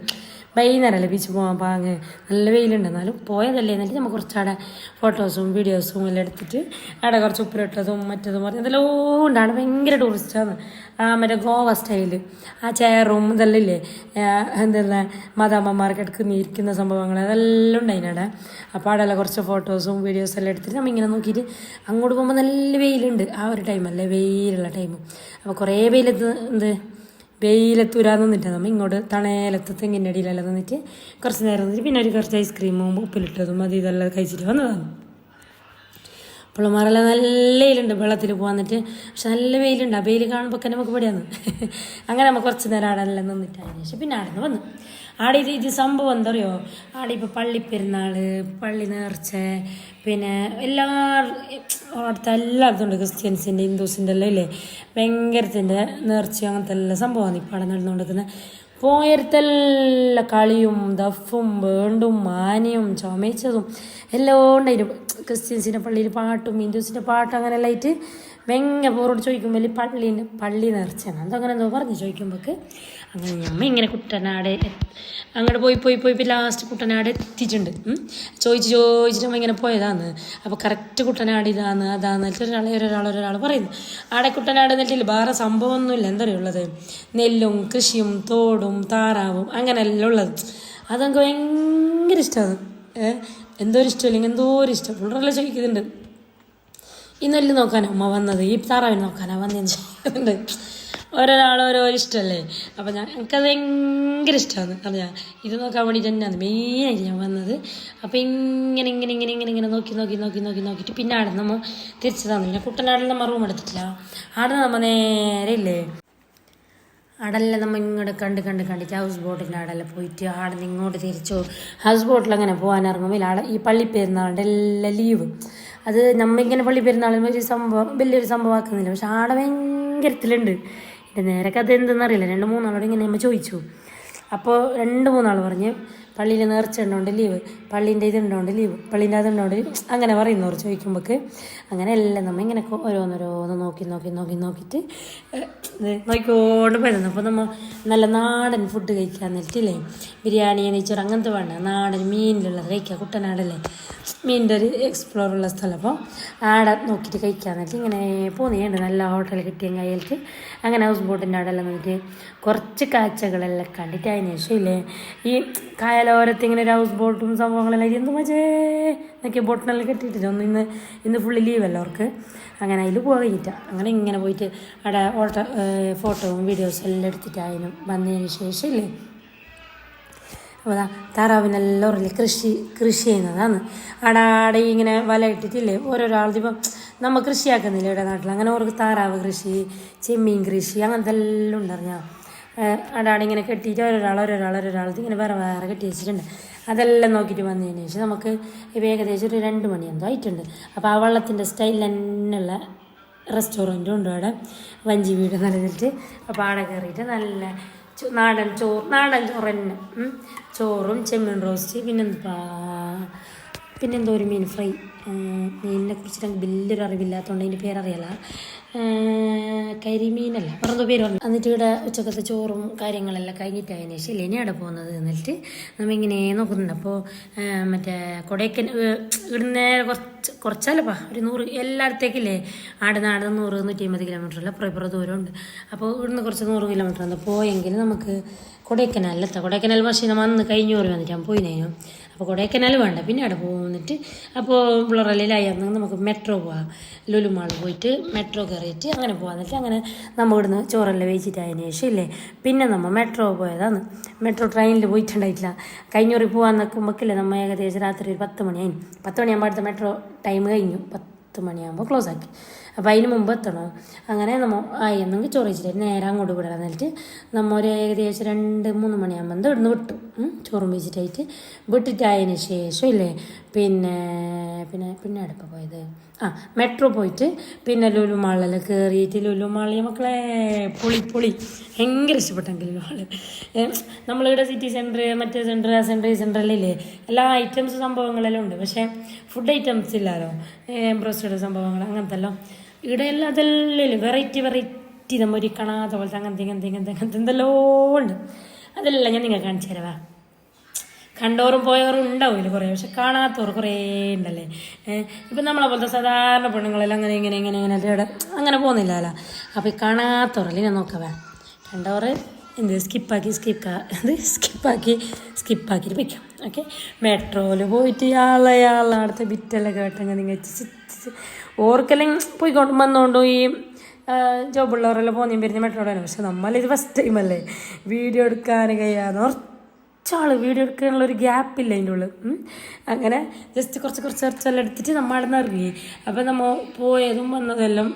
വൈകുന്നേരമല്ലേ ബീച്ച് പോകാൻ പാങ്ങ്, നല്ല വെയിലുണ്ട്. എന്നാലും പോയതല്ലേ എന്നിട്ട് നമ്മൾ കുറച്ചവിടെ ഫോട്ടോസും വീഡിയോസും എല്ലാം എടുത്തിട്ട് അവിടെ കുറച്ച് ഉപ്പിലിട്ടതും മറ്റതും പറഞ്ഞ് ഇതെല്ലാം ഉണ്ട്. അവിടെ ഭയങ്കര ടൂറിസ്റ്റാണ്. മറ്റേ ഗോവ സ്റ്റൈല് ആ ചെയറും ഇതെല്ലാം ഇല്ലേ, എന്തെല്ലാം മാതാമ്മമാർക്ക് ഇരിക്കുന്ന സംഭവങ്ങൾ അതെല്ലാം ഉണ്ട് അതിനവിടെ. അപ്പോൾ അവിടെയെല്ലാം കുറച്ച് ഫോട്ടോസും വീഡിയോസും എല്ലാം എടുത്തിട്ട് നമ്മളിങ്ങനെ നോക്കിയിട്ട് അങ്ങോട്ട് പോകുമ്പോൾ നല്ല വെയിലുണ്ട്. ആ ഒരു ടൈമല്ലേ വെയിലുള്ള ടൈം. അപ്പോൾ കുറേ വെയിലത്തൂരാൻ നിന്നിട്ട് നമ്മൾ ഇങ്ങോട്ട് തണേലത്ത് തെങ്ങിൻ്റെ അടിയിലെല്ലാം നിന്നിട്ട് കുറച്ച് നേരം നിന്നിട്ട് പിന്നെ കുറച്ച് ഐസ്ക്രീമും ഉപ്പിലിട്ടതും അത് ഇതെല്ലാം കഴിച്ചിട്ട് വന്നതാണ്. പിള്ളമാരെല്ലാം നല്ല വെയിലുണ്ട്, വെള്ളത്തിൽ പോകാന്നിട്ട്. പക്ഷെ നല്ല വെയിലുണ്ട്. ആ വെയിൽ കാണുമ്പോൾ ഒക്കെ നമുക്ക് ഇവിടെയാണ്. അങ്ങനെ നമ്മൾ കുറച്ച് നേരം ആടെ എല്ലാം നിന്നിട്ട് അതിന് ശേഷം പിന്നെ ആടെ നിന്ന് വന്നു. ആടെ ഇത് സംഭവം എന്താ പറയുമോ, ആടെ ഇപ്പോൾ പള്ളിപ്പെരുന്നാൾ, പള്ളി നേർച്ച, പിന്നെ അവിടുത്തെ എല്ലായിടത്തും ഉണ്ട്. ക്രിസ്ത്യൻസിൻ്റെ ഹിന്ദുസിൻ്റെ എല്ലാം ഇല്ലേ ഭയങ്കരത്തിൻ്റെ നേർച്ച അങ്ങനത്തെ എല്ലാ സംഭവമാണ് ഇപ്പോൾ അവിടെ നടന്നുകൊണ്ടിരിക്കുന്നത്. പോയടുത്തെല്ലാം കളിയും ദഫും വേണ്ടും മാനിയും ചുമച്ചതും എല്ലാം ഉണ്ടായിരുന്നു. ക്രിസ്ത്യൻസിൻ്റെ പള്ളിയിൽ പാട്ടും ഹിന്ദുസിൻ്റെ പാട്ടും അങ്ങനെ എല്ലാം ആയിട്ട് ഭയങ്കര പോറോട് ചോദിക്കുമ്പോൾ പള്ളി നേർച്ചയാണ് അതങ്ങനെ എന്തോ പറഞ്ഞ് ചോദിക്കുമ്പോൾക്ക് അങ്ങനെ ഞമ്മ ഇങ്ങനെ കുട്ടനാട് അങ്ങോട്ട് പോയി ലാസ്റ്റ് കുട്ടനാട് എത്തിയിട്ടുണ്ട്. ചോദിച്ചിട്ട് നമ്മൾ ഇങ്ങനെ പോയതാന്ന്. അപ്പോൾ കറക്റ്റ് കുട്ടനാട് അതാന്ന് ഒരാൾ പറയുന്നു. ആടെ കുട്ടനാട് എന്നിട്ടില്ല വേറെ സംഭവമൊന്നുമില്ല. എന്താ പറയുള്ളത്, നെല്ലും കൃഷിയും തോടും താറാവും അങ്ങനെ എല്ലാം ഉള്ളത്. അതെനിക്ക് ഭയങ്കര ഇഷ്ടമാണ്. എന്തോ ഒരു ഇഷ്ടമില്ലെങ്കിൽ എന്തോ ഒരു ഇഷ്ടം പിള്ളേരെല്ലാം ചോദിക്കുന്നുണ്ട്. ഈ നെല്ല് നോക്കാനാണ് അമ്മ വന്നത്, ഈ താറാവിനെ നോക്കാനാണ് വന്നതെന്ന് ചെയ്യുന്നുണ്ട്. ഓരോ ഇഷ്ടമല്ലേ. അപ്പോൾ എനിക്കത് ഭയങ്കര ഇഷ്ടമാണ്. അറിയാം ഇത് നോക്കാൻ വേണ്ടിയിട്ട് തന്നെയാണ് മെയിനായിട്ട് ഞാൻ വന്നത്. അപ്പോൾ ഇങ്ങനെ നോക്കിയിട്ട് പിന്നെ ആടെ നമ്മൾ തിരിച്ചു തന്നില്ല. കുട്ടനാടിൽ നമ്മൾ റൂം എടുത്തിട്ടില്ല. ആടെ നമ്മൾ നേരെ ഇല്ലേ ആടെല്ലാം നമ്മൾ ഇങ്ങോട്ട് കണ്ടിട്ട് ഹൗസ് ബോട്ടിൻ്റെ ആടെല്ലാം പോയിട്ട് ആടെ നിന്ന് ഇങ്ങോട്ട് തിരിച്ചു ഹൗസ് ബോട്ടിൽ അങ്ങനെ പോകാൻ ഇറങ്ങുമ്പോൾ ആടെ ഈ പള്ളിപ്പെരുന്നാളിൻ്റെ എല്ലാം ലീവ്. അത് നമ്മളിങ്ങനെ പള്ളിപ്പെരുന്നാളിന് ഒരു സംഭവം വലിയൊരു സംഭവം ആക്കുന്നില്ല. പക്ഷെ ആടെ ഭയങ്കരത്തിലുണ്ട്. എൻ്റെ നേരെ കഥ എന്തെന്നറിയില്ല. 2-3 ആളോട് ഇങ്ങനെ നമ്മൾ ചോദിച്ചു. അപ്പോൾ 2-3 ആൾ പറഞ്ഞ് പള്ളിയിൽ നേർച്ച ഉണ്ടോണ്ട് ലീവ്, പള്ളീൻ്റെ ഇതുണ്ടോണ്ട് ലീവ്, പള്ളീൻ്റെ അതുണ്ടോണ്ട് അങ്ങനെ പറയുന്നവർ ചോദിക്കുമ്പോൾക്ക് അങ്ങനെ എല്ലാം നമ്മൾ ഇങ്ങനെ ഓരോന്ന് നോക്കിയിട്ട് നോക്കിക്കൊണ്ട് പോയിരുന്നു. അപ്പോൾ നമ്മൾ നല്ല നാടൻ ഫുഡ് കഴിക്കാൻ നേരിട്ടില്ലേ, ബിരിയാണി നെയ്ച്ചോറ് അങ്ങനത്തെ വേണ്ട, നാടൻ മീനിലുള്ളത് കഴിക്കുക. കുട്ടനാടല്ലേ മീനിൻ്റെ ഒരു എക്സ്പ്ലോറുള്ള സ്ഥലം. അപ്പോൾ ആടെ നോക്കിയിട്ട് കഴിക്കാൻ നേരിട്ട് ഇങ്ങനെ പോകുന്നുണ്ട്. നല്ല ഹോട്ടൽ കിട്ടിയ കയ്യിലേക്ക് അങ്ങനെ ഹൗസ് ബോട്ടിൻ്റെ ആടെല്ലാം നിന്നിട്ട് കുറച്ച് കാഴ്ചകളെല്ലാം കണ്ടിട്ട് അതിന് ശേഷം ഇല്ലേ ഈ കായലോരത്ത് ഇങ്ങനെ ഒരു ഹൗസ് ബോട്ടും സംഭവങ്ങളെല്ലാം എന്ത് മജേ എന്നൊക്കെ ബോട്ടിനെല്ലാം കെട്ടിയിട്ടില്ല. ഇന്ന് ഫുള്ള് ലീവല്ല അവർക്ക്. അങ്ങനെ അതിൽ പോകാൻ കഴിഞ്ഞിട്ടാണ്. അങ്ങനെ ഇങ്ങനെ പോയിട്ട് അവിടെ ഫോട്ടോയും വീഡിയോസും എല്ലാം എടുത്തിട്ട് അതിനും വന്നതിന് ശേഷം ഇല്ലേ അപ്പോൾ താറാവിനെല്ലാം ഉറങ്ങി കൃഷി ചെയ്യുന്നതാണ്. ആടെ ഇങ്ങനെ വല ഇട്ടിട്ടില്ലേ ഓരോരാളിപ്പം നമ്മൾ കൃഷിയാക്കുന്നില്ല ഇവിടെ നാട്ടിൽ. അങ്ങനെ അവർക്ക് താറാവ് കൃഷി, ചെമ്മീൻ കൃഷി അങ്ങനത്തെ എല്ലാം ഉണ്ടറിഞ്ഞാൽ ആടെ ഇങ്ങനെ കെട്ടിയിട്ട് ഓരോരാൾ ഇങ്ങനെ വേറെ കെട്ടി വെച്ചിട്ടുണ്ട്. അതെല്ലാം നോക്കിയിട്ട് വന്നതിന് ശേഷം നമുക്ക് ഇപ്പോൾ ഏകദേശം ഒരു 2 മണി എന്തോ ആയിട്ടുണ്ട്. അപ്പോൾ ആ വള്ളത്തിൻ്റെ സ്റ്റൈൽ തന്നെയുള്ള റെസ്റ്റോറൻറ്റും ഉണ്ട് അവിടെ, വഞ്ചി വീട് നിലനിന്നിട്ട്. അപ്പോൾ ആടെ കയറിയിട്ട് നല്ല നാടൻ ചോറ് തന്നെ, ചോറും ചെമ്മീൻ റോസ്റ്റ്, പിന്നെന്തോ ഒരു മീൻ ഫ്രൈ. മീനിനെ കുറിച്ച് എനിക്ക് വലിയൊരു അറിവില്ലാത്തതുകൊണ്ട് അതിൻ്റെ പേരറിയില്ല. കരിമീനല്ല വേറെന്തോ പേര് പറഞ്ഞു. എന്നിട്ട് ഇവിടെ ഉച്ചക്കത്തെ ചോറും കാര്യങ്ങളെല്ലാം കഴിഞ്ഞിട്ടായതിനു ശേഷം ഇനി അവിടെ പോകുന്നത് എന്നിട്ട് നമ്മളിങ്ങനെ നോക്കുന്നുണ്ട്. അപ്പോൾ മറ്റേ കൊടൈക്കനാൽ ഇവിടുന്ന് കുറച്ചല്ലപ്പാ ഒരു 100 എല്ലായിടത്തേക്കില്ലേ ആടെ 100-150 കിലോമീറ്ററല്ല അപ്പുറം ദൂരമുണ്ട്. അപ്പോൾ ഇവിടുന്ന് കുറച്ച് 100 കിലോമീറ്റർ എന്താ പോയെങ്കിൽ നമുക്ക് കൊടൈക്കനാലിലെത്താം. കൊടൈക്കനാൽ പക്ഷേ നമ്മൾ അന്ന് കഴിഞ്ഞൂറ് വന്നിട്ട് ഞാൻ പോയിനേനു. അപ്പോൾ കൊടൈക്കനാൽ വേണ്ട, പിന്നെ അവിടെ പോന്നിട്ട് അപ്പോൾ പിള്ളറലിലായിരുന്നു നമുക്ക് മെട്രോ പോവാം. ലുലു മാൾ പോയിട്ട് മെട്രോ കയറി കയറിയിട്ട് അങ്ങനെ പോകാൻ എന്നിട്ട് അങ്ങനെ നമ്മൾ ഇവിടുന്ന് ചോറെല്ലാം വേവിച്ചിട്ടായതിനു ശേഷം ഇല്ലേ പിന്നെ നമ്മൾ മെട്രോ പോയതാണ്. മെട്രോ ട്രെയിനിൽ പോയിട്ടുണ്ടായിട്ടില്ല. കഴിഞ്ഞൂറി പോകാൻ നിൽക്കുമ്പോഴേക്കില്ലേ നമ്മൾ ഏകദേശം രാത്രി ഒരു 10 മണിയായി. 10 മണിയാകുമ്പോൾ അടുത്ത മെട്രോ ടൈം കഴിഞ്ഞു. 10 മണിയാകുമ്പോൾ ക്ലോസ് ആക്കി. അപ്പോൾ അതിന് മുമ്പ് എത്തണം. അങ്ങനെ നമ്മൾ എന്നെങ്കിൽ ചോറ് വെച്ചിട്ട് നേരെ അങ്ങോട്ട് വിടാൻ എന്നിട്ട് നമ്മൾ ഒരു ഏകദേശം 2-3 മണിയാകുമ്പോൾ ഇവിടുന്ന് വിട്ടു. ചോറും വെച്ചിട്ടായിട്ട് വിട്ടിട്ടായതിന് ശേഷം ഇല്ലേ പിന്നെ പിന്നെ പിന്നെ അടുപ്പം പോയത് മെട്രോ പോയിട്ട് പിന്നെ ലുലു മാളിലെല്ലാം കയറിയിട്ട് ലുലു മാളിൽ മക്കളെ പൊളി ഭയങ്കര ഇഷ്ടപ്പെട്ടെങ്കിൽ ലുലു മാള്. നമ്മളിവിടെ സിറ്റി സെൻറ്റർ മറ്റേ സെൻറ്റർ ആ സെൻറ്റർ ഈ സെൻറ്ററിലില്ലേ എല്ലാ ഐറ്റംസ് സംഭവങ്ങളെല്ലാം ഉണ്ട്. പക്ഷേ ഫുഡ് ഐറ്റംസ് ഇല്ലല്ലോ, ബ്രോസ്റ്റഡ് സംഭവങ്ങൾ അങ്ങനത്തെ എല്ലാം ഇവിടെ എല്ലാം അതെല്ലാം വെറൈറ്റി നമ്മൾ ഒരു കാണാത്ത പോലത്തെ അങ്ങനത്തെ എന്തെല്ലോ ഉണ്ട്. അതെല്ലാം ഞാൻ നിങ്ങൾ കാണിച്ചു തരാവാ. കണ്ടോറും പോയവരും ഉണ്ടാവില്ല കുറേ, പക്ഷെ കാണാത്തവർ കുറേ ഉണ്ടല്ലേ. ഇപ്പം നമ്മളെ പോലത്തെ സാധാരണ പെണ്ണുങ്ങളെല്ലാം ഇങ്ങനെ അങ്ങനെ പോകുന്നില്ലല്ലോ. അപ്പോൾ ഈ കാണാത്തവരല്ലേ ഞാൻ നോക്കവേ. കണ്ടവർ സ്കിപ്പാക്കിയിട്ട് വയ്ക്കാം. ഓക്കെ, മെട്രോയിൽ പോയിട്ട് അടുത്ത ബിറ്റെല്ലാം കേട്ടെങ്കിൽ നിങ്ങൾ ഓർക്കെല്ലാം പോയിക്കൊണ്ട് വന്നുകൊണ്ടും ഈ ജോബുള്ളവരെല്ലാം പോകുന്നതും വരുന്ന മെട്രോയിലാണ്. പക്ഷെ നമ്മളിത് ഫസ്റ്റ് ടൈമല്ലേ വീഡിയോ എടുക്കാൻ കഴിയാതെ കുറച്ചാൾ വീഡിയോ എടുക്കാനുള്ളൊരു ഗ്യാപ്പില്ല അതിൻ്റെ ഉള്ളിൽ. അങ്ങനെ ജസ്റ്റ് കുറച്ചെല്ലാം എടുത്തിട്ട് നമ്മൾ അവിടെ നിന്ന് ഇറങ്ങി. അപ്പോൾ നമ്മൾ പോയതും വന്നതെല്ലാം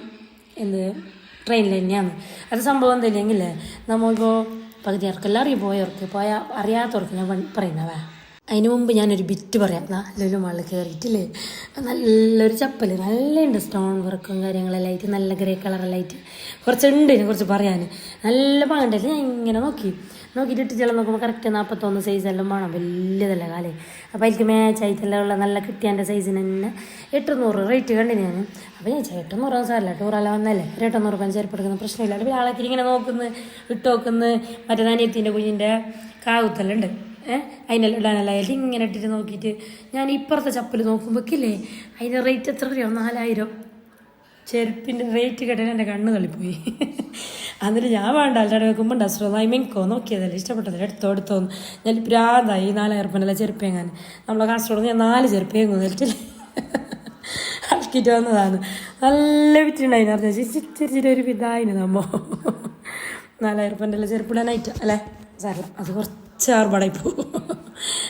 ട്രെയിനിൽ തന്നെയാണ്. അത് സംഭവം എന്തില്ലെങ്കിൽ നമ്മളിപ്പോൾ പകുതി ആർക്കെല്ലാം അറിയാത്തവർക്ക് ഞാൻ പറയുന്നവേ. അതിന് മുമ്പ് ഞാനൊരു ബിറ്റ് പറയാം. ലുലു മാളിൽ കയറിയിട്ടില്ലേ നല്ലൊരു ചപ്പൽ നല്ലുണ്ട്, സ്റ്റോൺ വർക്കും കാര്യങ്ങളെല്ലാം ആയിട്ട് നല്ല ഗ്രേ കളറെല്ലാം ആയിട്ട് കുറച്ചുണ്ട് കുറച്ച് പറയാൻ നല്ല പാങ്ങണ്ടായിട്ട് ഞാൻ ഇങ്ങനെ നോക്കിയിട്ട് ഇട്ടിട്ടെല്ലാം നോക്കുമ്പോൾ കറക്റ്റ് 41 സൈസെല്ലാം വേണം, വലിയതല്ല കാലേ. അപ്പോൾ അതിലേക്ക് മാച്ചായിട്ടെല്ലാം ഉള്ള നല്ല കിട്ടിയതിൻ്റെ സൈസിന് തന്നെ 800 റേറ്റ് കണ്ടിന് ഞാൻ. അപ്പോൾ ഞാൻ 800 സാരല്ല, ടൂറെല്ലാം വന്നല്ലേ 800 ചെരുപ്പ് എടുക്കുന്ന പ്രശ്നമില്ല. അപ്പോൾ ആളൊക്കെ ഇങ്ങനെ ഇട്ട് മറ്റേ അനിയത്തിൻ്റെ കുഞ്ഞിൻ്റെ കാവുത്തെല്ലാം ഉണ്ട്, അതിനെല്ലാം ഇടാനെല്ലാം ആയിട്ട് ഇങ്ങനെ ഇട്ടിട്ട് നോക്കിയിട്ട് ഞാൻ ഇപ്പുറത്തെ ചപ്പൽ നോക്കുമ്പോഴേക്കില്ലേ അതിൻ്റെ റേറ്റ് എത്ര അറിയോ? 4000. ചെരുപ്പിൻ്റെ റേറ്റ് കേട്ടാൽ എൻ്റെ കണ്ണ് തള്ളിപ്പോയി. എന്നിട്ട് ഞാൻ വേണ്ട ആളുടെ വെക്കുമ്പോൾ ഡസ്ട്രോന്നായി മെങ്കോ നോക്കിയതല്ലേ ഇഷ്ടപ്പെട്ടതല്ലേ എടുത്തോന്ന് ഞാൻ പ്രാന്തായി. 4000 രൂപ ചെരുപ്പ് എങ്ങാൻ നമ്മളെ കാസർഗോഡ് ഞാൻ 4 ചെരുപ്പ് എങ്ങും നെറ്റിൽ ആക്കിയിട്ട് വന്നതാണ്. നല്ല വിറ്റുണ്ടായിന് പറഞ്ഞാൽ ചിരിച്ചിട്ടൊരു ഇതായിന് നമ്മൾ 4000 രൂപ ചെരുപ്പിടാനായിട്ട് അല്ലേ സാറില്ല. അത് കുറച്ച് ആർപാടായി പോകും.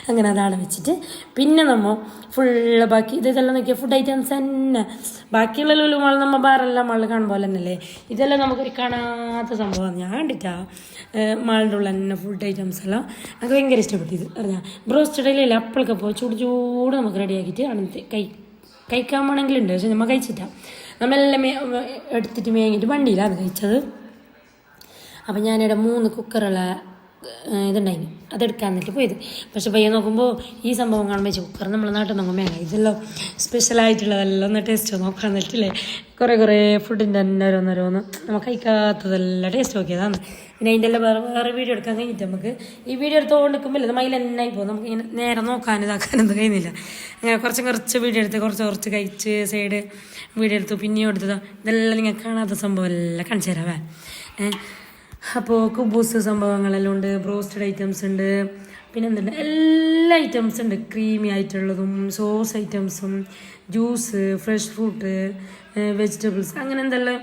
അങ്ങനെ അതാണ് വെച്ചിട്ട് പിന്നെ നമ്മൾ ഫുള്ള് ബാക്കി ഇതെല്ലാം നോക്കിയാൽ ഫുഡ് ഐറ്റംസ് തന്നെ. ബാക്കിയുള്ള ലുലു മാൾ നമ്മൾ വേറെല്ലാം മാളിൽ കാണുമ്പോൾ തന്നെയല്ലേ, ഇതെല്ലാം നമുക്കൊരു കാണാത്ത സംഭവമാണ്. ഞാൻ കണ്ടിട്ടാ മാളിൻ്റെ ഉള്ള തന്നെ ഫുഡ് ഐറ്റംസ് എല്ലാം അത് ഭയങ്കര ഇഷ്ടപ്പെട്ടത് അറിഞ്ഞാൽ. ബ്രോസ്റ്റഡിലെ അപ്പോഴൊക്കെ ചൂട് നമുക്ക് റെഡിയാക്കിയിട്ട് അടുത്ത് കഴിക്കാൻ വേണമെങ്കിലുണ്ട്. പക്ഷെ നമ്മൾ കഴിച്ചിട്ടാണ് നമ്മളെല്ലാം എടുത്തിട്ട് മേങ്ങിയിട്ട് വണ്ടിയിലാണ് കഴിച്ചത്. അപ്പം ഞാനിവിടെ 3 കുക്കറുള്ള ഇതുണ്ടായിന് അതെടുക്കാൻ എന്നിട്ട് പോയത്. പക്ഷെ പയ്യെ നോക്കുമ്പോൾ ഈ സംഭവം കാണുമ്പോൾ കുക്കർ നമ്മളെ നാട്ടിൽ നോക്കുമ്പോൾ ഇതെല്ലാം സ്പെഷ്യലായിട്ടുള്ളതെല്ലാം ഒന്ന് ടേസ്റ്റ് നോക്കാൻ എന്നിട്ടില്ലേ കുറേ ഫുഡിൻ്റെ തന്നെ ഓരോന്നോരോന്ന് നമുക്ക് കഴിക്കാത്തതെല്ലാം ടേസ്റ്റ് നോക്കിയതാണ്. പിന്നെ അതിൻ്റെ എല്ലാം വേറെ വീഡിയോ എടുക്കാൻ കഴിഞ്ഞിട്ട് നമുക്ക് ഈ വീഡിയോ എടുത്തുകൊണ്ടിരിക്കുമ്പോൾ നമ്മൾ അതിൽ തന്നെ പോകും. നമുക്ക് ഇങ്ങനെ നേരെ നോക്കാനും ഇതാക്കാനൊന്നും കഴിയുന്നില്ല. അങ്ങനെ കുറച്ച് വീഡിയോ എടുത്ത് കുറച്ച് കഴിച്ച് സൈഡ് വീഡിയോ എടുത്തു പിന്നെയും എടുത്തതോ ഇതെല്ലാം നിങ്ങൾ കാണാത്ത സംഭവം എല്ലാം കാണിച്ചു തരാവേ. അപ്പോൾ കുബൂസ് സംഭവങ്ങളെല്ലാം ഉണ്ട്, ബ്രോസ്റ്റഡ് ഐറ്റംസ് ഉണ്ട്, പിന്നെ എന്തുണ്ട് എല്ലാ ഐറ്റംസ് ഉണ്ട്. ക്രീമി ആയിട്ടുള്ളതും സോസ് ഐറ്റംസും ജ്യൂസ് ഫ്രഷ് ഫ്രൂട്ട് വെജിറ്റബിൾസ് അങ്ങനെ എന്തെല്ലാം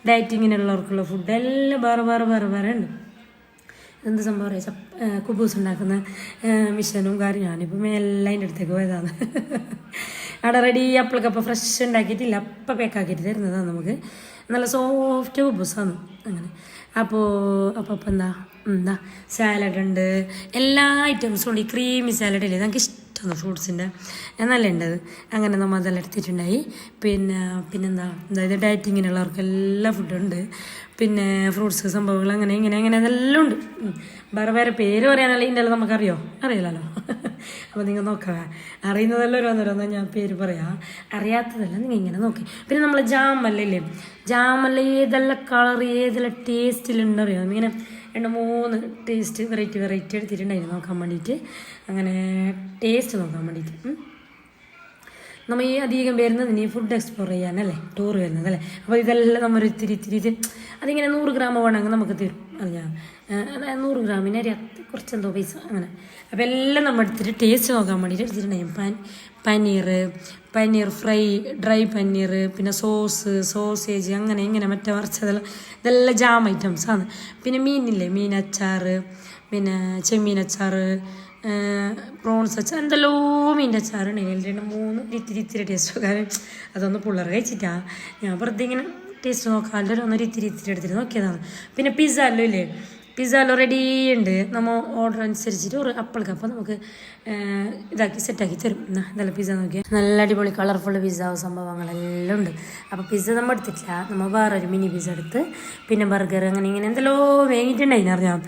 ഡയറ്റിങ്ങിനുള്ളവർക്കുള്ള ഫുഡ് എല്ലാം വേറെ ഉണ്ട്. എന്ത് സംഭവം അറിയാം കുബൂസ് ഉണ്ടാക്കുന്ന മിഷനും കാര്യം ഞാനിപ്പം എല്ലാം അതിൻ്റെ അടുത്തേക്ക് പോയതാണ്. അവിടെ റെഡി അപ്പോഴേക്കപ്പം ഫ്രഷ് ഉണ്ടാക്കിയിട്ടില്ല, അപ്പം പേക്കാക്കിയിട്ട് തരുന്നതാണ് നമുക്ക്. നല്ല സോഫ്റ്റ് കുബൂസാണ് അങ്ങനെ. അപ്പോൾ എന്താ സാലഡ് ഉണ്ട്, എല്ലാ ഐറ്റംസും ഉണ്ട്. ഈ ക്രീമി സാലഡ് ഇല്ലേ നമുക്ക് ഇഷ്ടമാണ് ഫ്രൂട്ട്സിൻ്റെ നല്ല ഉണ്ടത്. അങ്ങനെ നമ്മൾ അതെല്ലാം എടുത്തിട്ടുണ്ടായി. പിന്നെന്താ അതായത് ഡയറ്റിങ്ങിനുള്ളവർക്ക് എല്ലാ ഫുഡുണ്ട്. പിന്നെ ഫ്രൂട്ട്സ് സംഭവങ്ങൾ അങ്ങനെ അതെല്ലാം ഉണ്ട്. വേറെ പേര് പറയാനല്ല ഇതിൻ്റെ എല്ലാം നമുക്കറിയോ അറിയില്ലല്ലോ. അപ്പോൾ നിങ്ങൾ നോക്കാം, അറിയുന്നതെല്ലാം ഓരോന്നോരോന്ന് ഞാൻ പേര് പറയാം, അറിയാത്തതെല്ലാം നിങ്ങൾ ഇങ്ങനെ നോക്കി. പിന്നെ നമ്മൾ ജാമല്ല ഏതെല്ലാം കളർ ഏതെല്ലാം ടേസ്റ്റിലുണ്ടറിയോ ഇങ്ങനെ 2-3 ടേസ്റ്റ് വെറൈറ്റി എടുത്തിട്ടുണ്ടായിരുന്നു നോക്കാൻ വേണ്ടിയിട്ട്. അങ്ങനെ ടേസ്റ്റ് നോക്കാൻ വേണ്ടിയിട്ട് നമ്മൾ ഈ അധികം വരുന്നത് ഈ ഫുഡ് എക്സ്പ്ലോർ ചെയ്യാനല്ലേ ടൂർ വരുന്നതല്ലേ. അപ്പോൾ ഇതെല്ലാം നമ്മൾ ഇത്തിരി അതിങ്ങനെ 100 ഗ്രാം വേണമെങ്കിൽ നമുക്ക് തരും. അറിയാം, അതായത് 100 ഗ്രാമിന് അരി കുറച്ചെന്തോ പൈസ അങ്ങനെ. അപ്പോൾ എല്ലാം നമ്മൾ എടുത്തിട്ട് ടേസ്റ്റ് നോക്കാൻ വേണ്ടിയിട്ട് എടുത്തിട്ടുണ്ടായി. പനീർ ഫ്രൈ, ഡ്രൈ പനീർ, പിന്നെ സോസേജ്, അങ്ങനെ ഇങ്ങനെ മറ്റേ വറച്ചതെല്ലാം, ഇതെല്ലാം ജാം ഐറ്റംസാണ്. പിന്നെ മീനില്ലേ, മീനച്ചാർ, പിന്നെ ചെമ്മീനച്ചാർ, പ്രോൺസ് അച്ചാർ, എന്തെല്ലോ മീൻ്റെ അച്ചാറുണ്ടെങ്കിൽ 3 ഇത്തിരി ടേസ്റ്റ്. കാരണം അതൊന്ന് പിള്ളേർ കഴിച്ചിട്ടാ ഞാൻ വെറുതെ ഇങ്ങനെ ടേസ്റ്റ് നോക്കാണ്ട് ഇത്തിരി എടുത്തിട്ട് നോക്കിയതാണ്. പിന്നെ പിസ്സ എല്ലാം ഇല്ലേ, പിസ്സ എല്ലാം റെഡി ഉണ്ട്. നമ്മൾ ഓർഡർ അനുസരിച്ചിട്ട് ഒരു അപ്പൾക്ക് നമുക്ക് ഇതാക്കി സെറ്റാക്കി തരും. ഇതെല്ലാം പിസ്സ നോക്കിയാൽ നല്ല അടിപൊളി കളർഫുൾ പിസ്സ സംഭവങ്ങളെല്ലാം ഉണ്ട്. അപ്പോൾ പിസ്സ നമ്മൾ എടുത്തിട്ടില്ല, നമ്മൾ വേറൊരു മിനി പിസ്സ എടുത്ത് പിന്നെ ബർഗർ അങ്ങനെ ഇങ്ങനെ എന്തെല്ലോ വേങ്ങിയിട്ടുണ്ടായിന് അറിയാം.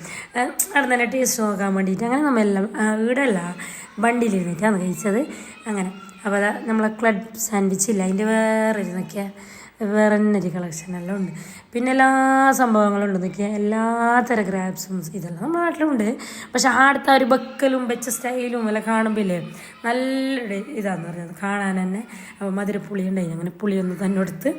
അവിടെ നല്ല ടേസ്റ്റ് നോക്കാൻ വേണ്ടിയിട്ട് അങ്ങനെ നമ്മളെല്ലാം ഇവിടെ അല്ല വണ്ടിയിലിരുന്നിട്ടാണ് കഴിച്ചത് അങ്ങനെ. അപ്പോൾ അതാ നമ്മളെ ക്ലബ് സാൻഡ്വിച്ച് ഇല്ല, അതിൻ്റെ വേറെ നോക്കിയാൽ വേറെ തന്നെ ഒരു കളക്ഷനെല്ലാം ഉണ്ട്. പിന്നെ എല്ലാ സംഭവങ്ങളും ഉണ്ട് നോക്കിയാൽ, എല്ലാ തരം ഗ്രാബ്സും ഇതെല്ലാം നമ്മുടെ നാട്ടിലുണ്ട്. പക്ഷെ ആടുത്ത ഒരു ബക്കലും വെച്ച സ്റ്റൈലും എല്ലാം കാണുമ്പോൾ ഇല്ലേ നല്ലൊരു ഇതാണെന്ന് പറയുന്നത് കാണാൻ തന്നെ. അപ്പോൾ മധുരപ്പുളി ഉണ്ടായി, അങ്ങനെ പുളിയൊന്ന് തന്നെ എടുത്ത്.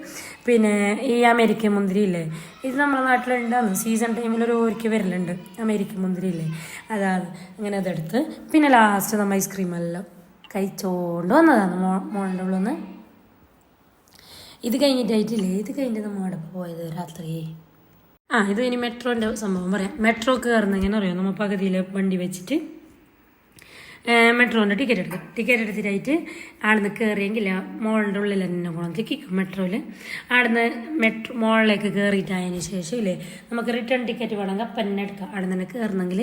പിന്നെ ഈ അമേരിക്കൻ മുന്തിരി ഇല്ലേ, ഇത് നമ്മുടെ നാട്ടിലുണ്ടാകുന്നു സീസൺ ടൈമിൽ ഓർക്ക് വരലുണ്ട് അമേരിക്കൻ മുന്തിരി ഇല്ലേ, അതാണ് അങ്ങനെ അതെടുത്ത്. പിന്നെ ലാസ്റ്റ് നമ്മൾ ഐസ്ക്രീമെല്ലാം കഴിച്ചുകൊണ്ട് വന്നതാണ് മോളുടെ ഉള്ളൊന്ന്. ഇത് കഴിഞ്ഞിട്ടായിട്ടില്ലേ, ഇത് കഴിഞ്ഞിട്ട് നമ്മൾ അവിടെ പോയത് രാത്രി. ഇത് ഇനി മെട്രോൻ്റെ സംഭവം പറയാം. മെട്രോ കയറുന്ന എങ്ങനെ അറിയാം, നമ്മൾ പകുതിയിൽ വണ്ടി വെച്ചിട്ട് മെട്രോൻ്റെ ടിക്കറ്റ് എടുത്തിട്ടായിട്ട് ആടുന്ന് കയറിയെങ്കിൽ മോളിൻ്റെ ഉള്ളിൽ തന്നെ പോകണം തിക്കും മെട്രോയിൽ. ആടുന്ന് മോളിലേക്ക് കയറിയിട്ടായതിന് ശേഷം ഇല്ലേ നമുക്ക് റിട്ടേൺ ടിക്കറ്റ് വേണമെങ്കിൽ അപ്പം തന്നെ എടുക്കാം. അവിടെ തന്നെ കയറണമെങ്കിൽ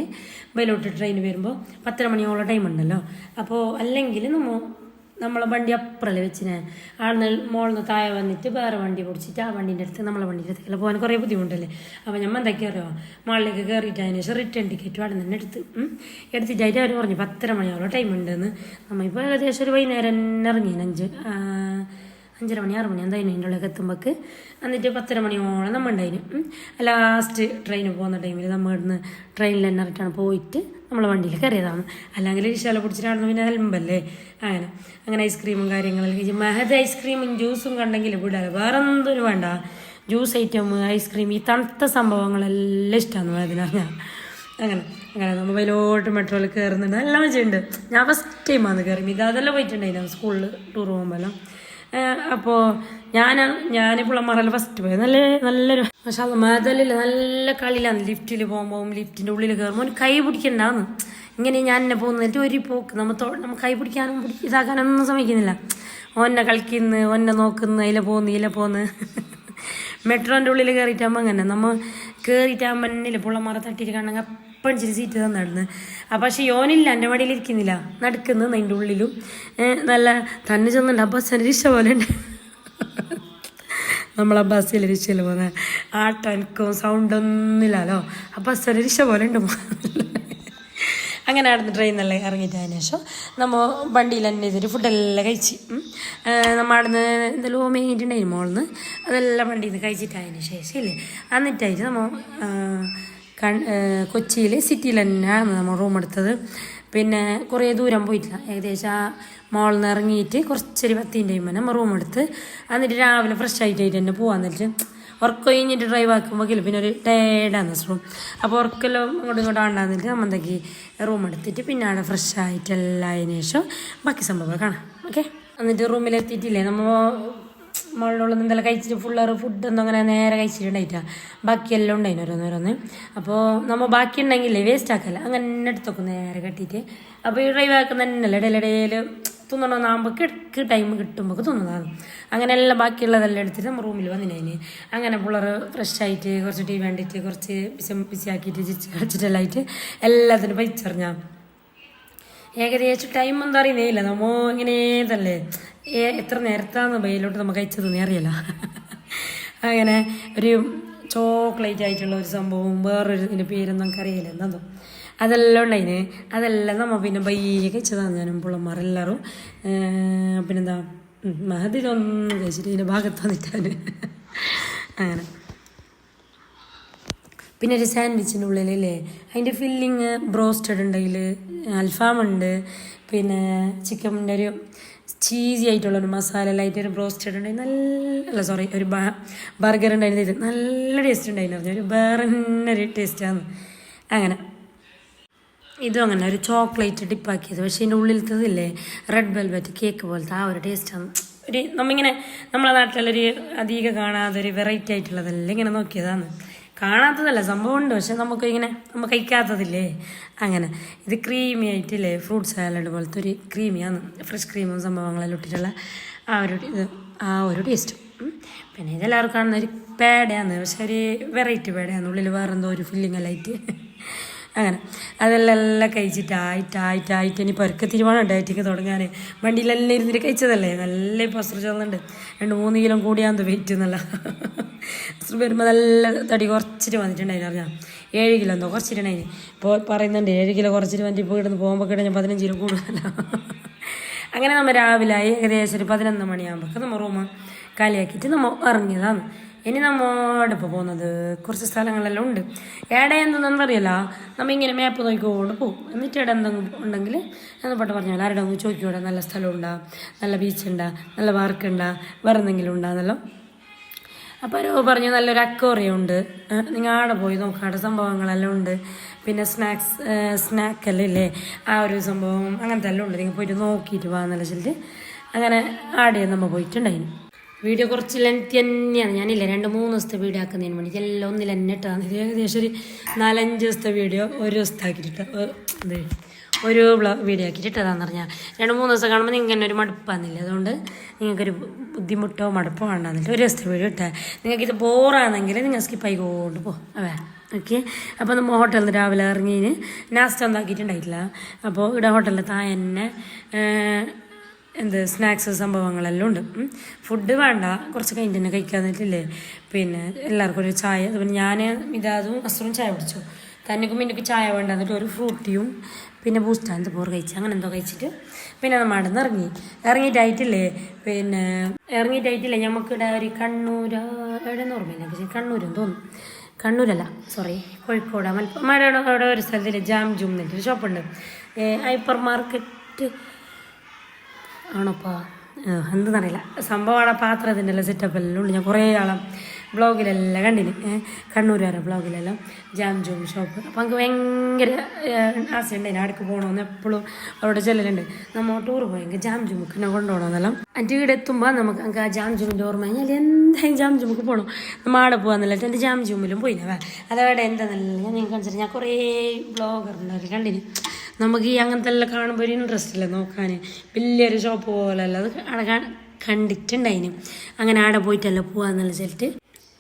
ബൈലോട്ട് ട്രെയിൻ വരുമ്പോൾ 10 മണിയോളം ടൈം ഉണ്ടല്ലോ. അപ്പോൾ അല്ലെങ്കിൽ നമ്മളെ വണ്ടി അപ്പുറല്ലേ വെച്ചിനെ ആടുന്ന് മോളിൽ നിന്ന് താഴെ വന്നിട്ട് വേറെ വണ്ടി പൊടിച്ചിട്ട് ആ വണ്ടീൻ്റെ അടുത്ത് നമ്മളെ വണ്ടീൻ്റെ അടുത്തേക്ക് പോകാൻ കുറേ ബുദ്ധിമുട്ടല്ലേ. അപ്പോൾ നമ്മൾ എന്താക്കി അറിയാമോ, മോളിലേക്ക് കയറിയിട്ട് അതിന് ശേഷം റിട്ടേൺ ടിക്കറ്റും അവിടെ നിന്ന് എടുത്തിട്ടായിട്ട് അവർ പറഞ്ഞു 10 മണിയോളം ടൈം ഉണ്ടെന്ന്. നമ്മളിപ്പോൾ ഏകദേശം ഒരു വൈകുന്നേരം തന്നെ ഇറങ്ങി 5:30 മണി 6 മണി എന്തായാലും അതിൻ്റെ ഉള്ളിലേക്ക് എത്തുമ്പോൾക്ക്. എന്നിട്ട് 10 മണിയോളം നമ്മൾ ഉണ്ടായിരുന്നു. ലാസ്റ്റ് ട്രെയിന് പോകുന്ന ടൈമിൽ നമ്മൾ ഇവിടുന്ന് ട്രെയിനിൽ തന്നെ ഇറങ്ങിയിട്ടാണ് പോയിട്ട് നമ്മളെ വണ്ടിയിൽ കയറിയതാണ്. അല്ലെങ്കിൽ ഇഷ്ടമല്ല പിടിച്ചിട്ടാണെന്ന് പിന്നെ ഹെൽമ്പല്ലേ അങ്ങനെ ഐസ്ക്രീമും കാര്യങ്ങളെല്ലാം കഴിച്ച് മഹത് ഐസ്ക്രീമും ജ്യൂസും കണ്ടെങ്കിൽ വിടാതെ വേറെ എന്തൊരു വേണ്ട. ജ്യൂസ് ഐറ്റം, ഐസ്ക്രീം, ഈ തണുത്ത സംഭവങ്ങളെല്ലാം ഇഷ്ടമാണ് മഹതിനാണ് ഞാൻ. അങ്ങനെ നമ്മൾ വൈലോട്ട് മെട്രോയിൽ കയറുന്നുണ്ട്, നല്ല മജയുണ്ട്. ഞാൻ ഫസ്റ്റ് ടൈമാണ് കയറി, അതെല്ലാം പോയിട്ടുണ്ടായിരുന്നു സ്കൂളിൽ ടൂർ പോകുമ്പോഴെല്ലാം. അപ്പോൾ ഞാനിപ്പോൾ മറല്ല ഫസ്റ്റ് പോയത് നല്ലൊരു പക്ഷേ മതലില്ല നല്ല കളിയിലാണ്. ലിഫ്റ്റിൽ പോകുമ്പോൾ ലിഫ്റ്റിൻ്റെ ഉള്ളിൽ കയറുമ്പോൾ കൈ പിടിക്കണ്ടാന്ന് ഇങ്ങനെ ഞാൻ എന്നെ പോകുന്നിട്ട് ഒരു പോക്ക് നമ്മൾ കൈ പിടിക്കാനും ഇതാക്കാനൊന്നും സമ്മതിക്കുന്നില്ല. ഒന്നെ കളിക്കുന്നു, ഒന്നെ നോക്കുന്നു, അതിലെ പോന്ന് മെട്രോൻ്റെ ഉള്ളിൽ കയറിയിട്ടാകുമ്പോൾ അങ്ങനെ നമ്മൾ കയറിയിട്ടാകുമ്പോൾ എന്നില്ല പുള്ളമാറ തട്ടിയിട്ട് കാണണമെങ്കിൽ അപ്പം ഇച്ചിരി സീറ്റ് തന്നിടുന്നു. പക്ഷേ യോനില്ല, എൻ്റെ മടിയിൽ ഇരിക്കുന്നില്ല, നടക്കുന്നത് അതിൻ്റെ ഉള്ളിലും നല്ല തന്നെ ചെന്നുണ്ട്. ബസ്സിന് രക്ഷ പോലെ ഉണ്ട്, നമ്മളെ ബസ്സിൽ രക്ഷയിൽ പോകുന്നത് ആട്ടനക്കും സൗണ്ടൊന്നുമില്ലല്ലോ. ബസ്സിന് രക്ഷ പോലെ ഉണ്ട്. അങ്ങനെ ആടുന്ന് ട്രെയിനെല്ലാം ഇറങ്ങിയിട്ട് അതിന് ശേഷം നമ്മൾ വണ്ടിയിൽ തന്നെ ചെയ്തിട്ട് ഫുഡെല്ലാം കഴിച്ച് നമ്മൾ ആടുന്ന് എന്തെല്ലാം മേങ്ങിയിട്ടുണ്ടായിരുന്നു മോളിന്ന്, അതെല്ലാം വണ്ടിയിൽ നിന്ന് കഴിച്ചിട്ടതിന് ശേഷം ഇല്ലേ എന്നിട്ടായിട്ട് നമ്മൾ കൊച്ചിയിൽ സിറ്റിയിൽ തന്നെയാണ് നമ്മൾ റൂം എടുത്തത്. പിന്നെ കുറേ ദൂരം പോയിട്ടില്ല, ഏകദേശം ആ മോളിൽ നിന്ന് ഇറങ്ങിയിട്ട് കുറച്ചൊരു 10 ടൈം നമ്മൾ റൂം എടുത്ത് എന്നിട്ട് രാവിലെ ഫ്രഷ് ആയിട്ട് തന്നെ പോകാൻ. എന്നിട്ട് ഉറക്കം കഴിഞ്ഞിട്ട് ഡ്രൈവ് ആക്കുമ്പോൾ പിന്നെ ഒരു ടയേർഡാണ് റൂം. അപ്പോൾ ഉറക്കെല്ലാം ഇങ്ങോട്ടും ആണ്ടാന്നിട്ട് നമ്മൾ എന്താക്കി റൂം എടുത്തിട്ട് പിന്നെ അവിടെ ഫ്രഷ് ആയിട്ടെല്ലാം അതിന് ശേഷം ബാക്കി സംഭവങ്ങൾ കാണാം. ഓക്കെ, എന്നിട്ട് റൂമിലെത്തിയിട്ടില്ലേ നമ്മൾ മുകളിലുള്ള എന്തെല്ലാം കഴിച്ചിട്ട് ഫുഡൊന്നും അങ്ങനെ നേരെ കഴിച്ചിട്ടുണ്ടായിട്ടാ, ബാക്കിയെല്ലാം ഉണ്ടായിന് ഓരോന്നോരോന്ന്. അപ്പോൾ നമ്മൾ ബാക്കി ഉണ്ടെങ്കിലേ വേസ്റ്റ് ആക്കല്ല, അങ്ങനെ എടുത്തൊക്കെ നേരെ കെട്ടിയിട്ട്. അപ്പോൾ ഈ ഡ്രൈവ് ആക്കുന്ന തന്നെയല്ല ഇടയിലിടയിൽ തിന്നണമെന്നാകുമ്പോൾ ടൈം കിട്ടുമ്പോൾ തിന്നുന്നതാണ്. അങ്ങനെ എല്ലാം ബാക്കിയുള്ളതെല്ലാം എടുത്തിട്ട് നമ്മൾ റൂമിൽ വന്നിനതിന്. അങ്ങനെ പിള്ളേർ ഫ്രഷ് ആയിട്ട് കുറച്ച് ടീ വേണ്ടിയിട്ട് കുറച്ച് പിസിയാക്കിയിട്ട് കളിച്ചിട്ടെല്ലാം ആയിട്ട് എല്ലാത്തിനും പൈച്ചറിഞ്ഞാൽ ഏകദേശം ടൈം എന്താ അറിയുന്നേ ഇല്ല. നമ്മൾ ഇങ്ങനെ ഇതല്ലേ എത്ര നേരത്താന്ന് ബയിലോട്ട് നമ്മൾ കഴിച്ചതെന്നേ അറിയില്ല. അങ്ങനെ ഒരു ചോക്ലേറ്റ് ആയിട്ടുള്ള ഒരു സംഭവം വേറൊരു ഇതിൻ്റെ പേരൊന്നും നമുക്കറിയില്ല എന്താ അതെല്ലാം ഉണ്ടായിന്. അതെല്ലാം നമ്മൾ പിന്നെ ബയ്യെ കഴിച്ചതാണ് ഞാനും പിള്ളമാരെല്ലാവരും. പിന്നെന്താ മഹതിലൊന്നും കഴിച്ചിട്ട് ഇതിൻ്റെ ഭാഗത്ത് വന്നിട്ടാണ് അങ്ങനെ. പിന്നെ ഒരു സാൻഡ്വിച്ചിൻ്റെ ഉള്ളിലല്ലേ അതിൻ്റെ ഫില്ലിങ് ബ്രോസ്റ്റഡ് ഉണ്ട്, അതിൽ അൽഫാമുണ്ട്, പിന്നെ ചിക്കൻ്റെ ഒരു ചീസി ആയിട്ടുള്ളൊരു മസാല ആയിട്ടൊരു ബ്രോസ്റ്റഡ് ഉണ്ടായിരുന്നു, നല്ല സോറി ഒരു ബർഗർ ഉണ്ടായിരുന്നു, നല്ല ടേസ്റ്റ് ഉണ്ടായിരുന്നു, ഒരു വേറെ തന്നെ ഒരു ടേസ്റ്റാണ്. അങ്ങനെ ഇതും അങ്ങനെ ഒരു ചോക്ലേറ്റ് ഡിപ്പാക്കിയത്, പക്ഷേ ഇതിൻ്റെ ഉള്ളിലത്തതില്ലേ റെഡ് വെൽവെറ്റ് കേക്ക് പോലത്തെ ആ ഒരു ടേസ്റ്റാണ്. ഒരു നമ്മളിങ്ങനെ നമ്മളെ നാട്ടിലൊരു അധികം കാണാതെ ഒരു വെറൈറ്റി ആയിട്ടുള്ളതെല്ലാം ഇങ്ങനെ നോക്കിയതാണ്. കാണാത്തതല്ല സംഭവം ഉണ്ട്, പക്ഷെ നമുക്ക് ഇങ്ങനെ നമ്മൾ കഴിക്കാത്തതില്ലേ അങ്ങനെ. ഇത് ക്രീമി ആയിട്ടില്ലേ ഫ്രൂട്ട് സാലഡ് പോലത്തെ ഒരു ക്രീമിയാണ്, ഫ്രഷ് ക്രീമും സംഭവങ്ങളെല്ലാം ഇട്ടിട്ടുള്ള ആ ഒരു ടേസ്റ്റും. പിന്നെ ഇതെല്ലാവർക്കും കാണുന്ന ഒരു പേടയാണ്, പക്ഷെ ഒരു വെറൈറ്റി പേടയാണ്, ഉള്ളിൽ വേറെ എന്തോ ഒരു ഫില്ലിങ് എല്ലാം ആയിട്ട് അങ്ങനെ. അതെല്ലാം കഴിച്ചിട്ടായിട്ട് ഇനി പൊരക്കെ തിരുവാണം ഡയറ്റിങ് തുടങ്ങാൻ. വണ്ടിയിലെല്ലാം ഇരുന്നിട്ട് കഴിച്ചതല്ലേ, നല്ല ഇപ്പോൾ അസുഖം ചെല്ലുന്നുണ്ട്. 2-3 കിലോ കൂടിയാന്ന് വെയിറ്റ് എന്നല്ല. അസുഖം വരുമ്പോൾ നല്ല തടി കുറച്ചിട്ട് വന്നിട്ടുണ്ടായിരുന്നു അറിയാം. 7 കിലോ എന്തോ കുറച്ചിട്ടുണ്ടായിന്. ഇപ്പോൾ പറയുന്നുണ്ട് 7 കിലോ കുറച്ചിട്ട് വന്നിട്ട് ഇപ്പോൾ ഇവിടുന്ന് പോകുമ്പോൾ ഞാൻ 15 കിലോ കൂടുതലല്ല. അങ്ങനെ നമ്മൾ രാവിലെ ഏകദേശം ഒരു 11 മണിയാകുമ്പോൾ നമ്മൾ റൂം കാലിയാക്കിയിട്ട് നമ്മൾ ഇറങ്ങിയതാണ്. ഇനി നമ്മോടെ ഇപ്പോൾ പോകുന്നത് കുറച്ച് സ്ഥലങ്ങളെല്ലാം ഉണ്ട്. എവിടെ എന്തെന്നറിയില്ല, നമ്മൾ ഇങ്ങനെ മാപ്പ് നോക്കിക്കൊണ്ട് പോകും. എന്നിട്ട് ഇവിടെ എന്തെങ്കിലും ഉണ്ടെങ്കിൽ എന്നപ്പെട്ട് പറഞ്ഞാൽ ആരുടെ ഒന്ന് ചോദിക്കൂടെ നല്ല സ്ഥലമുണ്ടാ, നല്ല ബീച്ചുണ്ടാ, നല്ല പാർക്കുണ്ടാ, വേറെ എന്തെങ്കിലും ഉണ്ടാകുന്നല്ലോ. അപ്പോൾ ഒരു പറഞ്ഞു നല്ലൊരു അക്വേറിയം ഉണ്ട്, നിങ്ങൾ ആടെ പോയി നോക്കാം, അവിടെ സംഭവങ്ങളെല്ലാം ഉണ്ട്. പിന്നെ സ്നാക്കെല്ലാം ഇല്ലേ ആ ഒരു സംഭവം അങ്ങനത്തെ എല്ലാം ഉണ്ട്, നിങ്ങൾ പോയിട്ട് നോക്കിയിട്ട് പോകാമെന്നല്ല വെച്ചിട്ട് അങ്ങനെ ആടെ നമ്മൾ പോയിട്ടുണ്ടായിരുന്നു. വീഡിയോ കുറച്ച് ലെങ്ത് തന്നെയാണ്, ഞാനില്ല 2-3 ദിവസത്തെ വീഡിയോ ആക്കുന്നതിന് വേണ്ടി എല്ലാം ഒന്നിൽ തന്നെ ഇട്ടാണ്. ഇത് ഏകദേശം ഒരു 4-5 ദിവസത്തെ വീഡിയോ ഒരു ദിവസത്തെ ആക്കിയിട്ട് ഒരു വീഡിയോ ആക്കിയിട്ട് ഇട്ടതാന്ന് പറഞ്ഞാൽ 2-3 ദിവസം കാണുമ്പോൾ നിങ്ങൾക്ക് തന്നെ ഒരു മടുപ്പാന്നില്ല. അതുകൊണ്ട് നിങ്ങൾക്കൊരു ബുദ്ധിമുട്ടോ മടുപ്പോ വേണ്ടാന്നില്ല, ഒരു ദിവസത്തെ വീഡിയോ ഇട്ടാൽ. നിങ്ങൾക്കിത് ബോറാണെങ്കിൽ നിങ്ങൾ സ്കിപ്പ് ആയിക്കൊണ്ട് പോ അവേ. ഓക്കെ, അപ്പോൾ നമ്മൾ ഹോട്ടലിൽ നിന്ന് രാവിലെ ഇറങ്ങിന് നാസ്ത ഉണ്ടാക്കിയിട്ടുണ്ടായിട്ടില്ല. അപ്പോൾ ഇവിടെ ഹോട്ടലിൽ താഴെ തന്നെ സ്നാക്സ് സംഭവങ്ങളെല്ലാം ഉണ്ട്. ഫുഡ് വേണ്ട, കുറച്ച് കഴിഞ്ഞ് തന്നെ കഴിക്കാന്നിട്ടില്ലേ. പിന്നെ എല്ലാവർക്കും ഒരു ചായ, അതുപോലെ ഞാൻ ഇതാതും അസുറും ചായ കുടിച്ചു. തന്നെക്കും എനിക്ക് ചായ വേണ്ട, എന്നിട്ട് ഒരു ഫ്രൂട്ടിയും പിന്നെ ബൂസ്റ്റാന്ത് പോർ കഴിച്ചു. അങ്ങനെ എന്തോ കഴിച്ചിട്ട് പിന്നെ നമ്മൾ അവിടെ നിന്ന് ഇറങ്ങിയിട്ടായിട്ടില്ലേ. നമുക്കിവിടെ ഒരു കണ്ണൂർ എവിടെയെന്ന് ഓർമ്മയില്ല, പക്ഷേ കണ്ണൂരെന്ന് തോന്നുന്നു, കണ്ണൂരല്ല സോറി കോഴിക്കോട് അവിടെ ഒരു സ്ഥലത്തിൽ ജാം ജൂം എന്നിട്ടൊരു ഷോപ്പുണ്ട്, ഹൈപ്പർ മാർക്കറ്റ് ആണോപ്പാ എന്തെന്നറിയില്ല സംഭവമാണ്. പാത്രത്തിൻ്റെ എല്ലാം സെറ്റപ്പെല്ലാം ഉണ്ട്. ഞാൻ കുറേ ആളെ ബ്ലോഗിലെല്ലാം കണ്ടിന്, കണ്ണൂരുകാരെ ബ്ലോഗിലെല്ലാം ജാം ജൂം ഷോപ്പ്. അപ്പം എനിക്ക് ഭയങ്കര ആശയുണ്ടായിരുന്നു അടുക്ക് പോകണമെന്ന്, എപ്പോഴും അവിടെ ചെല്ലലുണ്ട്. നമ്മൾ ടൂർ പോയെങ്കിൽ ജാം ജൂമുക്ക് എന്നെ കൊണ്ടുപോകണമെന്നെല്ലാം. എൻ്റെ വീട് എത്തുമ്പോൾ നമുക്ക് ആ ജാം ജൂമിൻ്റെ ഓർമ്മ കഴിഞ്ഞാൽ എന്തായാലും ജാം ജൂമുക്ക് പോകണം, നമ്മൾ ആടെ പോകാമെന്നല്ല. എൻ്റെ ജാം ജൂമിലും പോയില്ല അതവിടെ എന്താണെന്നല്ല ഞാൻ നിങ്ങൾക്ക് കാണിച്ചിട്ട്. ഞാൻ കുറേ ബ്ലോഗറിൻ്റെ കണ്ടിന്. നമുക്ക് ഈ അങ്ങനത്തെ എല്ലാം കാണുമ്പോൾ ഒരു ഇൻട്രസ്റ്റ് ഇല്ല നോക്കാൻ, വലിയൊരു ഷോപ്പ് പോലല്ല അത് അവിടെ കണ്ടിട്ടുണ്ടായിന്. അങ്ങനെ ആടെ പോയിട്ടല്ല പോകാമെന്നുള്ള വെച്ചിട്ട്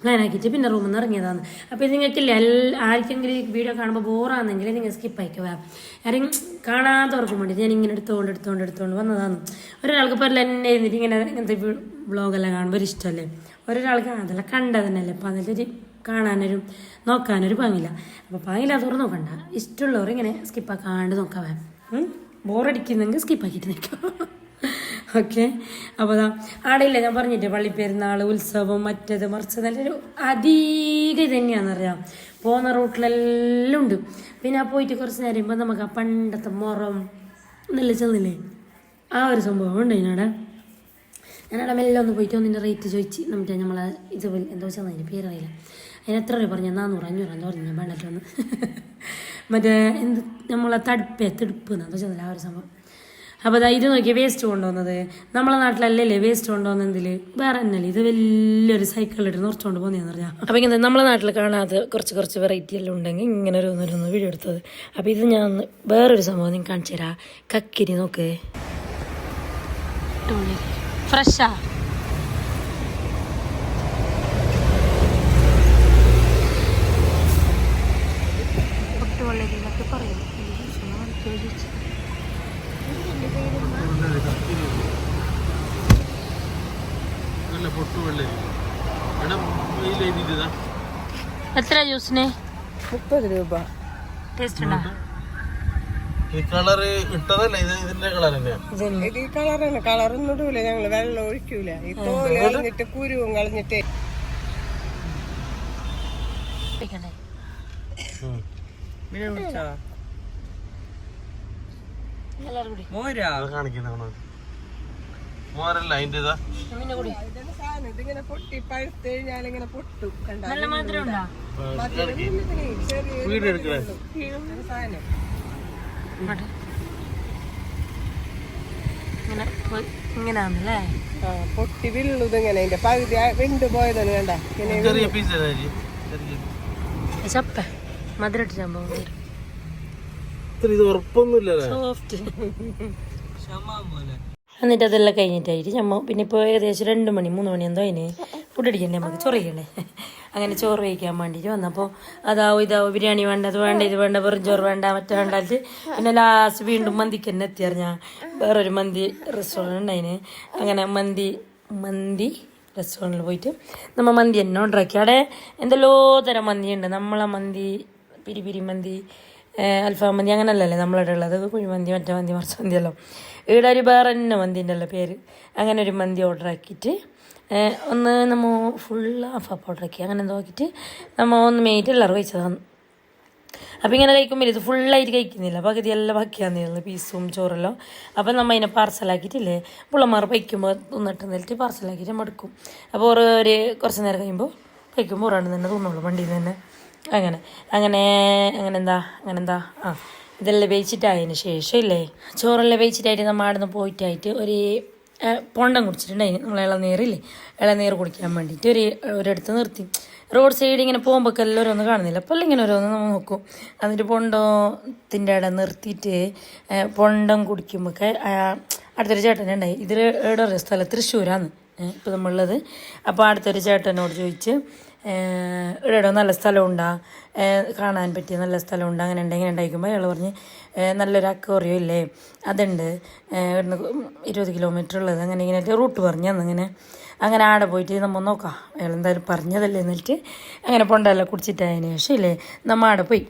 പ്ലാനാക്കിയിട്ട് പിന്നെ റൂമിൽ നിന്ന് ഇറങ്ങിയതാണ്. അപ്പോൾ ഇത് നിങ്ങൾക്കില്ല ആർക്കെങ്കിലും ഈ വീഡിയോ കാണുമ്പോൾ ബോറാണെങ്കിൽ നിങ്ങൾ സ്കിപ്പ് ആയിക്കുക. ആരെങ്കിലും കാണാത്തവർക്കും വേണ്ടി ഞാൻ ഇങ്ങനെ എടുത്തുകൊണ്ട് വന്നതാണ്. ഒരാൾക്ക് ഇപ്പോൾ എന്നെ ഇരുന്നിട്ട് ഇങ്ങനത്തെ വ്ളോഗെല്ലാം കാണുമ്പോൾ ഒരു ഇഷ്ടമല്ലേ, ഒരാൾക്ക് അതെല്ലാം കണ്ടത് തന്നെയല്ലേ. അപ്പോൾ അതിലൊരു കാണാനൊരു നോക്കാനൊരു പാങ്ങില്ല. അപ്പോൾ പാങ്ങില്ലാത്തവർ നോക്കണ്ട, ഇഷ്ടമുള്ളവർ ഇങ്ങനെ സ്കിപ്പാക്കാണ്ട് നോക്കാവേ. ബോറടിക്കുന്നെങ്കിൽ സ്കിപ്പാക്കിയിട്ട് നിൽക്കാം. ഓക്കെ, അപ്പോൾ ആടെയില്ല ഞാൻ പറഞ്ഞിട്ട് പള്ളിപ്പെരുന്നാൾ ഉത്സവം മറ്റേത് മറിച്ചത് നല്ലൊരു അധികം തന്നെയാണെന്നറിയാം. പോകുന്ന റൂട്ടിലെല്ലാം ഉണ്ട്. പിന്നെ ആ പോയിട്ട് കുറച്ച് നേരം കഴിയുമ്പോൾ നമുക്ക് ആ പണ്ടത്തെ മുറം നല്ല ചെന്നില്ലേ ആ ഒരു സംഭവം ഉണ്ട് അതിനവിടെ. ഞാനവിടെ മെല്ലെ ഒന്ന് പോയിട്ട് ഒന്നിൻ്റെ റേറ്റ് ചോദിച്ച് നമ്മുടെ നമ്മളെ ഇത് എന്തോ വെച്ചാൽ അതിൻ്റെ പേരറിയില്ല. അതിന് എത്ര രൂപ പറഞ്ഞാൽ 400-500 എന്തോ പറഞ്ഞു ഞാൻ വേണ്ടിട്ടൊന്ന്. മറ്റേ നമ്മളെ തെടുപ്പ് എന്തോ ചെന്നില്ല ആ ഒരു സംഭവം. അപ്പോൾ ഇത് നോക്കിയാൽ വേസ്റ്റ് കൊണ്ടുവന്നത് നമ്മളെ നാട്ടിലല്ലേ വേസ്റ്റ് കൊണ്ടുവന്നതിൽ വേറെ തന്നെയല്ലേ. ഇത് വലിയൊരു സൈക്കിളിട്ട് നിർച്ചുകൊണ്ട് പോകുന്നതെന്ന് പറഞ്ഞാൽ. അപ്പോൾ ഇങ്ങനെ നമ്മളെ നാട്ടിൽ കാണാതെ കുറച്ച് വെറൈറ്റി എല്ലാം ഉണ്ടെങ്കിൽ ഇങ്ങനെ ഒരു വീഡിയോ എടുത്തത്. അപ്പോൾ ഇത് ഞാൻ വേറൊരു സംഭവം നിങ്ങൾക്ക് കാണിച്ചു തരാം. കക്കിരി നോക്ക്, ഫ്രഷാ പൊട്ടുവെള്ളരിയിലൊക്കെ പറയും. എത്ര ജ്യൂസിന്?
30 രൂപ.
ടേസ്റ്റ് ഉണ്ടോ?
ഈ കളറ് ഇട്ടതല്ല, ഇതിന്റെ കളർ തന്നെയാണ്. ഇത് ഈ കളറല്ല, കളറൊന്നും ഇടൂല ഞങ്ങള്, വെള്ളം ഒഴിക്കൂല. ഈ തോല് കളഞ്ഞിട്ട് കുരുവും കളഞ്ഞിട്ട് മോരല്ല അതിന്റെ ഇതാ
പിന്നെ കൂടി
ഇതിങ്ങനെ പൊട്ടി പഴുത്ത് കഴിഞ്ഞാൽ ഇങ്ങനെ പൊട്ടും കണ്ട
നല്ല മധുരം ഉണ്ടോ
വീട് എടുക്കണേ
സാധനം
ഇങ്ങനെയാണല്ലേ
പൊട്ടി വിള്ളുത് ഇങ്ങനെ അതിന്റെ പകുതി വിണ്ടു പോയതാണ് കണ്ട
ചെറിയ പീസ്
ചപ്പ മധുരം ഇട്ട് സംഭവം
ഇത് ഉറപ്പൊന്നുമില്ലല്ലേ
സോഫ്റ്റ് എന്നിട്ട് അതെല്ലാം കഴിഞ്ഞിട്ടായിട്ട് ഞമ്മ പിന്നെ ഇപ്പോൾ ഏകദേശം 2 മണി 3 മണി എന്തോ അതിന് ഫുഡ് അടിക്കണ്ടേ നമുക്ക് ചൊറിയണ്ടേ അങ്ങനെ ചോറ് കഴിക്കാൻ വേണ്ടിയിട്ട് വന്നപ്പോൾ അതാവും ഇതാവും ബിരിയാണി വേണ്ട അത് വേണ്ട ഇത് വേണ്ട വെറും ചോറ് വേണ്ട മറ്റേ വേണ്ടായിട്ട് പിന്നെ ലാസ്റ്റ് വീണ്ടും മന്തിക്ക് തന്നെ എത്തിയറിഞ്ഞാൽ വേറൊരു മന്തി റെസ്റ്റോറൻറ്റ് അതിന് അങ്ങനെ മന്തി റെസ്റ്റോറൻറ്റിൽ പോയിട്ട് നമ്മൾ മന്തി തന്നെ ഉണ്ടാക്കി അവിടെ എന്തെല്ലോ തരം മന്തിയുണ്ട് നമ്മളെ മന്തി പിരി മന്തി അൽഫാം മന്തി അങ്ങനെയല്ലല്ലേ നമ്മളിവിടെ ഉള്ളത് കുഴിമന്തി മറ്റേ മന്തി മറിച്ച മന്തിയല്ലോ ഇവിടെ ഒരു വേറെ തന്നെ മന്തിൻ്റെ അല്ല പേര് അങ്ങനെ ഒരു മന്തി ഓർഡർ ആക്കിയിട്ട് ഒന്ന് നമ്മൾ ഫുൾ ഹാഫ് ഓർഡർ ആക്കി അങ്ങനെ എന്തോ ആക്കിയിട്ട് നമ്മൾ ഒന്ന് മേറ്റ് എല്ലാവരും കഴിച്ചതാണ് അപ്പം ഇങ്ങനെ കഴിക്കുമ്പോൾ ഇത് ഫുള്ളായിട്ട് കഴിക്കുന്നില്ല പകുതി എല്ലാം ബാക്കിയാന്നിരുന്നു പീസും ചോറെല്ലാം അപ്പം നമ്മൾ അതിനെ പാർസലാക്കിയിട്ടില്ലേ പുള്ളമാർ വയ്ക്കുമ്പോൾ തിന്നിട്ട് നിന്നിട്ട് പാർസലാക്കിയിട്ട് നമ്മൾ എടുക്കും അപ്പോൾ ഒരു കുറച്ച് നേരം കഴിയുമ്പോൾ കഴിക്കുമ്പോൾ ഒരാണ്ട് തന്നെ തിന്നുള്ളൂ വണ്ടിയിൽ നിന്ന് തന്നെ അങ്ങനെ എന്താ ഇതെല്ലാം വേവിച്ചിട്ടായതിന് ശേഷം ഇല്ലേ ചോറെല്ലാം വേവിച്ചിട്ടായിട്ട് നമ്മൾ അവിടെ നിന്ന് പോയിട്ടായിട്ട് ഒരു പൊണ്ടം കുടിച്ചിട്ടുണ്ടായി നമ്മൾ ഇളനീർ കുടിക്കാൻ വേണ്ടിയിട്ട് ഒരിടത്ത് നിർത്തി റോഡ് സൈഡ് ഇങ്ങനെ പോകുമ്പോൾ എല്ലാവരും കാണുന്നില്ല അപ്പോൾ ഇങ്ങനെ ഓരോന്ന് നമ്മൾ നോക്കും എന്നിട്ട് പൊണ്ടത്തിൻ്റെ ഇടം നിർത്തിയിട്ട് പൊണ്ടം കുടിക്കുമ്പോൾ അടുത്തൊരു ചേട്ടനുണ്ടായി ഇതിൽ എവിടെ ഒരു സ്ഥലം തൃശ്ശൂരാണ് ഇപ്പോൾ നമ്മളുള്ളത് അപ്പോൾ അടുത്തൊരു ചേട്ടനോട് ചോദിച്ച് ഇവിടെ നല്ല സ്ഥലമുണ്ടാ കാണാൻ പറ്റിയ നല്ല സ്ഥലമുണ്ട് അങ്ങനെ ഇങ്ങനെ ഉണ്ടായിരിക്കുമ്പോൾ അയാൾ പറഞ്ഞ് നല്ലൊരു അക്വേറിയം ഇല്ലേ അതുണ്ട് ഇവിടുന്ന് 20 കിലോമീറ്റർ ഉള്ളത് അങ്ങനെ ഇങ്ങനെ റൂട്ട് പറഞ്ഞു അങ്ങനെ ആടെ പോയിട്ട് നമ്മൾ നോക്കാം അയാൾ എന്തായാലും പറഞ്ഞതല്ലേ എന്നിട്ട് അങ്ങനെ പൊണ്ടെല്ലാം കുടിച്ചിട്ടതിന് ശേഷം ഇല്ലേ നമ്മൾ ആടെ പോയി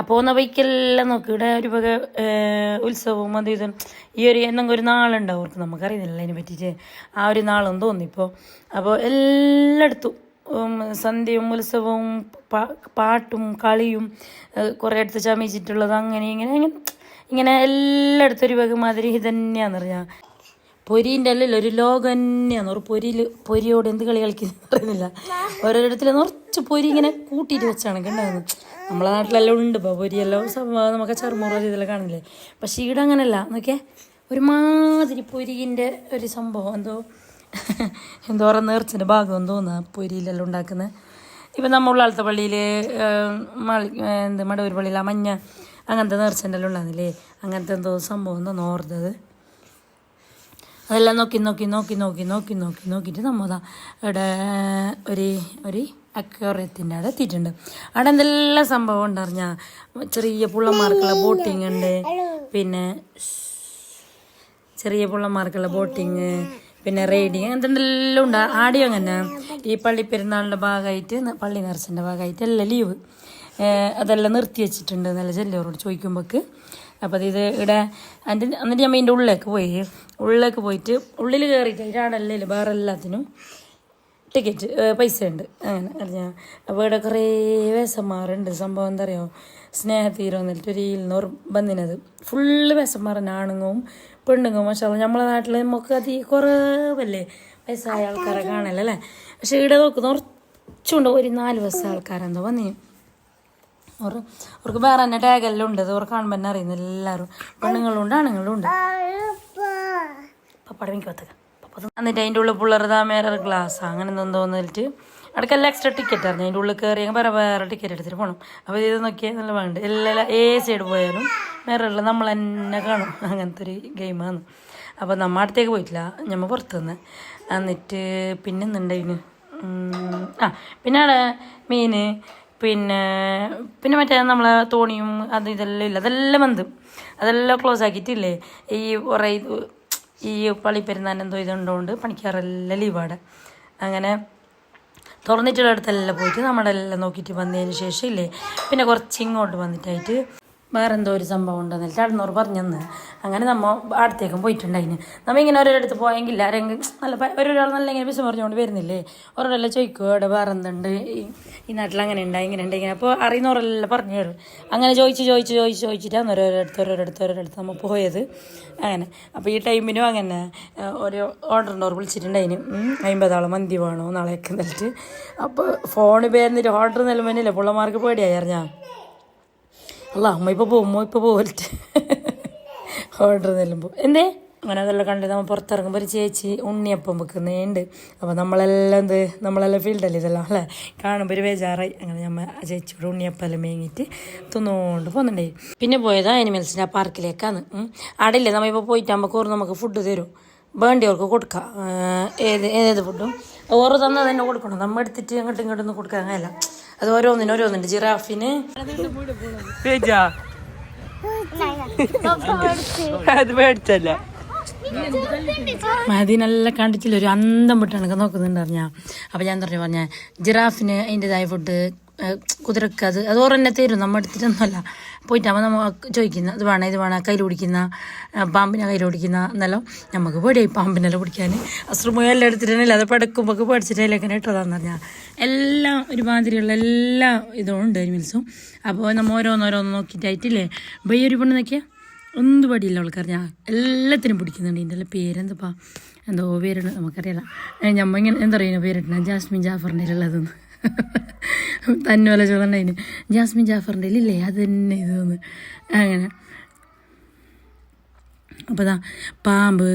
അപ്പോൾ ഒന്ന് ബൈക്കെല്ലാം നോക്കി ഇവിടെ ഒരു വക ഉത്സവവും അത് ഇതും ഈ ഒരു എന്തെങ്കിലും ഒരു നാളുണ്ടാവും അവർക്ക് നമുക്കറിയുന്നില്ല അതിനെ പറ്റിയിട്ട് ആ ഒരു നാളെന്ന് തോന്നിപ്പോൾ അപ്പോൾ എല്ലായിടത്തും സന്ധ്യയും ഉത്സവവും പാട്ടും കളിയും കുറേ അടുത്ത് ചമയിച്ചിട്ടുള്ളത് അങ്ങനെ ഇങ്ങനെ എല്ലായിടത്തും ഒരു വകമാതിരി ഇത് തന്നെയാണെന്ന് പറഞ്ഞാൽ പൊരീൻ്റെ അല്ലല്ലോ ഒരു ലോകം തന്നെയാണ് ഒരു പൊരിയോട് എന്ത് കളി കളിക്കുന്നത് പറയുന്നില്ല ഓരോരിടത്തിൽ നിറച്ച് പൊരി ഇങ്ങനെ കൂട്ടിയിട്ട് വെച്ചാണ് കണ്ടാകുന്നത് നമ്മളെ നാട്ടിലെല്ലാം ഉണ്ട് ഇപ്പോൾ പൊരിയെല്ലാം സംഭവം നമുക്ക് ചെറുമുറ ഇതെല്ലാം കാണില്ലേ പക്ഷേ ഇവിടെ അങ്ങനെയല്ല എന്നൊക്കെ ഒരുമാതിരി പൊരിൻ്റെ ഒരു സംഭവം എന്തോരം നേർച്ചൻ്റെ ഭാഗം തോന്നുക പൊരിയിലെല്ലാം ഉണ്ടാക്കുന്നത് ഇപ്പം നമ്മൾ ഉള്ളാളത്തെ പള്ളിയിൽ മടവൂർ പള്ളിയിൽ ആ മഞ്ഞ അങ്ങനത്തെ നേർച്ചൻ്റെ എല്ലാം ഉണ്ടാകുന്നില്ലേ അങ്ങനത്തെ എന്തോ സംഭവം എന്തോ ഓർത്തത് അതെല്ലാം നോക്കിയിട്ട് നമ്മതാ ഇവിടെ ഒരു അക്വേറിയത്തിൻ്റെ അവിടെ എത്തിയിട്ടുണ്ട് അവിടെ എന്തെല്ലാം സംഭവം ഉണ്ടറിഞ്ഞാൽ ചെറിയ പുള്ളന്മാർക്കുള്ള ബോട്ടിങ് ഉണ്ട് പിന്നെ ചെറിയ പുള്ളന്മാർക്കുള്ള ബോട്ടിങ് പിന്നെ റൈഡിങ് അങ്ങനത്തെ എന്തെല്ലാം ഉണ്ട് ആടെയും അങ്ങനെ ഈ പള്ളി പെരുന്നാളിൻ്റെ ഭാഗമായിട്ട് പള്ളി നേർച്ചൻ്റെ ഭാഗമായിട്ട് എല്ലാം ലീവ് അതെല്ലാം നിർത്തി വെച്ചിട്ടുണ്ട് നല്ല ചെല്ലോരോട് ചോദിക്കുമ്പോൾക്ക് അപ്പോൾ ഇത് ഇവിടെ എന്നിട്ട് ഞാൻ അതിൻ്റെ ഉള്ളിലേക്ക് പോയിട്ട് ഉള്ളിൽ കയറിയിട്ട് അതിൻ്റെ വേറെ എല്ലാത്തിനും ടിക്കറ്റ് പൈസ ഉണ്ട് അങ്ങനെ അറിഞ്ഞാൽ അപ്പോൾ ഇവിടെ കുറേ വേഷന്മാരുണ്ട് സംഭവം എന്താ പറയുക സ്നേഹത്തീരം എന്നിട്ട് ഒരു ബന്ധിനത് ഫുള്ള് വേഷന്മാർ ആണുങ്ങവും പെണ്ണുങ്ങവും പക്ഷേ നമ്മളെ നാട്ടിൽ നമുക്ക് കുറവല്ലേ വയസ്സായ ആൾക്കാരെ കാണല്ലേ പക്ഷെ ഇവിടെ നോക്കുന്ന കുറച്ചുണ്ട് ഒരു 4 വയസ്സായ ആൾക്കാരെന്തോ വന്നിന് അവർക്ക് വേറെ തന്നെ ടാഗെല്ലാം ഉണ്ട് അത് അവർക്ക് കാണുമ്പോൾ തന്നെ അറിയുന്നത് എല്ലാവരും പെണ്ണുങ്ങളുണ്ട് ആണുങ്ങളുണ്ട് പപ്പാടെ മിക്കത്തൊക്കെ എന്നിട്ട് അതിൻ്റെ ഉള്ളിൽ പിള്ളേർ മേരെ ഗ്ലാസ് അങ്ങനെ തോന്നിട്ട് അടക്കെല്ലാം എക്സ്ട്രാ ടിക്കറ്റ് ആയിരുന്നു അതിൻ്റെ ഉള്ളിൽ കയറി വേറെ ടിക്കറ്റ് എടുത്തിട്ട് പോകണം അപ്പോൾ ഇത് നോക്കിയാൽ നല്ല വേണ്ട എല്ലാം സൈഡ് പോയാലും മേറുള്ള നമ്മൾ തന്നെ കാണും അങ്ങനത്തെ ഒരു ഗെയിമാണ് അപ്പോൾ നമ്മൾ അടുത്തേക്ക് പോയിട്ടില്ല നമ്മൾ പുറത്തുനിന്ന് എന്നിട്ട് പിന്നെ എന്തുണ്ടായിന് പിന്നെ അവിടെ മീൻ പിന്നെ മറ്റേ നമ്മളെ തോണിയും അത് ഇതെല്ലാം ഇല്ല അതെല്ലാം ബന്ധം അതെല്ലാം ക്ലോസ് ആക്കിയിട്ടില്ലേ ഈ പള്ളി പെരുന്നാൻ എന്തോ ഇതുണ്ടോണ്ട് പണിക്കാറെല്ലാം ലീവാടെ അങ്ങനെ തുറന്നിട്ടുള്ള അടുത്തെല്ലാം പോയിട്ട് നമ്മളെല്ലാം നോക്കിയിട്ട് വന്നതിന് ശേഷം ഇല്ലേ പിന്നെ കുറച്ച് ഇങ്ങോട്ട് വന്നിട്ടായിട്ട് വേറെ എന്തോ ഒരു സംഭവം ഉണ്ടെന്ന് ചേട്ടനോട് പറഞ്ഞെന്ന്. അങ്ങനെ നമ്മൾ അടുത്തേക്കും പോയിട്ടുണ്ടായിന്. നമ്മൾ ഇങ്ങനെ ഓരോരിടത്ത് പോയെങ്കിൽ ആരെങ്കിലും നല്ല ഒരാൾ നല്ല ഇങ്ങനെ വിഷം പറഞ്ഞുകൊണ്ട് വരുന്നില്ലേ, ഓരോരെല്ലാം ചോദിക്കും ഇവിടെ വേറെ എന്തുണ്ട്, ഈ നാട്ടിൽ അങ്ങനെ ഉണ്ടായി ഇങ്ങനെ ഉണ്ട് ഇങ്ങനെ. അപ്പോൾ അറിയുന്നവരെല്ലാം പറഞ്ഞു തരും. അങ്ങനെ ചോദിച്ചിട്ടാണ് ഓരോരിടത്ത് നമ്മൾ പോയത്. അങ്ങനെ അപ്പോൾ ഈ ടൈമിനും അങ്ങനെ ഒരു ഓർഡറിനോർ വിളിച്ചിട്ടുണ്ടായിന് 50 ആൾ മന്തി വേണോ നാളെയൊക്കെ എന്നിട്ട്. അപ്പോൾ ഫോണ് പേരുന്നിട്ട് ഓർഡർ നിലമന്നില്ല, പിള്ളമാർക്ക് പേടിയായി അറിഞ്ഞാൽ. അല്ല അമ്മ ഇപ്പോൾ പോകലിട്ട് ഓർഡർ നെല്ലുമ്പോൾ എന്തേ അങ്ങനെ അതെല്ലാം കണ്ട് നമ്മൾ പുറത്തിറങ്ങുമ്പോൾ ഒരു ചേച്ചി ഉണ്ണിയപ്പം വെക്കുന്നുണ്ട്. അപ്പോൾ നമ്മളെല്ലാം ഫീൽഡല്ലേ ഇതെല്ലാം അല്ലേ, കാണുമ്പോൾ ഒരു ബേജാറായി. അങ്ങനെ നമ്മൾ ആ ചേച്ചിയോട് ഉണ്ണിയപ്പം എല്ലാം മേങ്ങിയിട്ട് തിന്നുകൊണ്ട് പോകുന്നുണ്ടായി. പിന്നെ പോയത് ആനിമൽസിൻ്റെ ആ പാർക്കിലേക്കാണ്. ആടില്ലേ നമ്മളിപ്പോൾ പോയിട്ടാകുമ്പോൾ നമുക്ക് ഫുഡ് തരും, വേണ്ടിയവർക്ക് കൊടുക്കാം. ഏത് ഫുഡും ഓരോ തന്നാൽ തന്നെ കൊടുക്കണം, നമ്മൾ എടുത്തിട്ട് ഇങ്ങോട്ടൊന്നും കൊടുക്കാൻ അങ്ങനെയല്ല. അത് ഓരോന്നിനുണ്ട്. ജിറാഫിന് അത് മേടിച്ചല്ല, അതിനെല്ലാം കണ്ടിട്ടില്ല, ഒരു അന്തം വിട്ടാണ് നോക്കുന്നുണ്ട് അറിഞ്ഞാ. അപ്പം ഞാൻ പറഞ്ഞ ജിറാഫിന് അതിൻ്റെതായ ഫുഡ്, കുതിരക്ക് അത് ഓരെന്നെ തരും, നമ്മൾ എടുത്തിട്ടൊന്നുമല്ല. പോയിട്ടാകുമ്പോൾ നമ്മൾ ചോദിക്കുന്ന ഇത് വേണം കയ്യിൽ പിടിക്കുന്ന പാമ്പിനെ കയ്യിൽ പിടിക്കുന്ന എന്നെല്ലാം. നമുക്ക് പേടിയായി പാമ്പിനെല്ലാം പിടിക്കാൻ. അശ്രമയെല്ലാം എടുത്തിട്ടുണ്ടല്ലോ, അത് പടക്കുമ്പോൾ പേടിച്ചിട്ട് അതിലേക്ക് ഇട്ടതാന്ന് പറഞ്ഞാൽ. എല്ലാം ഒരുമാതിരിയുള്ള എല്ലാ ഇതും ഉണ്ട് അനിമൽസും. അപ്പോൾ നമ്മൾ ഓരോന്നോരോന്ന് നോക്കിയിട്ടായിട്ടില്ലേ ഒരു പെണ്ണ് നോക്കിയാൽ ഒന്നും പടിയില്ല അവൾക്കറിഞ്ഞാൽ എല്ലാത്തിനും പിടിക്കുന്നുണ്ട്. ഇതിൻ്റെ പേരെന്തപ്പാ എന്തോ പേരുണ്ട് നമുക്കറിയില്ല. നമ്മൾ ഇങ്ങനെ എന്താ പറയുക പേരിട്ടാണ് ജാസ്മിൻ ജാഫറിൻ്റെ ഉള്ളതെന്ന് തന്നോല ചോദണ്ടായിന്. ജാസ്മിൻ ജാഫറിൻ്റെ ഇല്ലേ അത് തന്നെ ഇത് തോന്നുന്നു അങ്ങനെ. അപ്പോൾ പാമ്പ്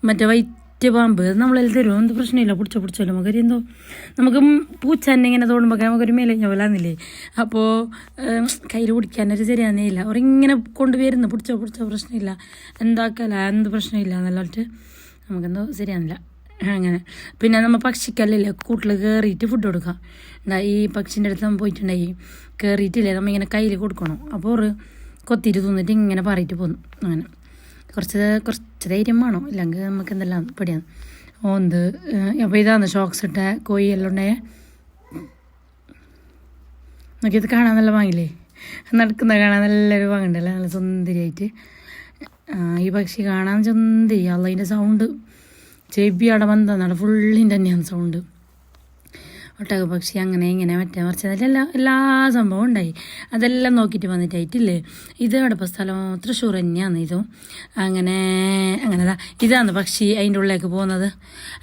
മറ്റേ വൈറ്റ് പാമ്പ് അത് നമ്മളെല്ലാം തരും, എന്ത് പ്രശ്നമില്ല, പിടിച്ചല്ലോ നമുക്കൊരു എന്തോ നമുക്ക് പൂച്ച തന്നെ ഇങ്ങനെ തോന്നുമ്പോൾ നമുക്കൊരു മേലെ പോലാന്നില്ലേ. അപ്പോൾ കയ്യിൽ പിടിക്കാനൊരു ശരിയാന്നേ ഇല്ല, അവരിങ്ങനെ കൊണ്ടുവരുന്നു പിടിച്ചോ പ്രശ്നമില്ല, എന്താക്കല്ല എന്ത് പ്രശ്നമില്ല എന്നല്ലിട്ട് നമുക്കെന്തോ ശരിയാന്നില്ല അങ്ങനെ. പിന്നെ നമ്മൾ പക്ഷിക്കല്ലേ കൂട്ടിൽ കയറിയിട്ട് ഫുഡ് കൊടുക്കാം. എന്താ ഈ പക്ഷിൻ്റെ അടുത്ത് നമ്മൾ പോയിട്ടുണ്ടായി കയറിയിട്ടില്ലേ നമ്മളിങ്ങനെ കയ്യിൽ കൊടുക്കണം. അപ്പോൾ ഒരു കൊത്തിയിട്ട് തിന്നിട്ട് ഇങ്ങനെ പറയിട്ട് പോന്നു. അങ്ങനെ കുറച്ച് ധൈര്യം വേണം, ഇല്ലെങ്കിൽ നമുക്ക് എന്തെല്ലാം പേടിയാണ്. ഓന്ത് അപ്പോൾ ഇതാണ് ഷോക്സ് ഇട്ട കോഴി എല്ലാം ഉണ്ടായേ നോക്കിയത് കാണാൻ നല്ല വാങ്ങില്ലേ, നടക്കുന്ന കാണാൻ നല്ലൊരു വാങ്ങണ്ടല്ലേ, നല്ല സുന്ദരിയായിട്ട്. ഈ പക്ഷി കാണാൻ സുന്ദരി, അതിൻ്റെ സൗണ്ട് ചെവി അവിടെ വന്നതാണ് ഫുള്ളിൻ്റെ തന്നെയാണ് സൗണ്ട്. ഒട്ടക പക്ഷി അങ്ങനെ ഇങ്ങനെ മറ്റേ മറിച്ചതെല്ലാം എല്ലാ സംഭവം ഉണ്ടായി. അതെല്ലാം നോക്കിയിട്ട് വന്നിട്ടായിട്ടില്ലേ. ഇത് അടുപ്പ സ്ഥലം തൃശ്ശൂർ തന്നെയാണ് ഇതും. അങ്ങനെതാ ഇതാണ് പക്ഷി അതിൻ്റെ ഉള്ളിലേക്ക് പോകുന്നത്.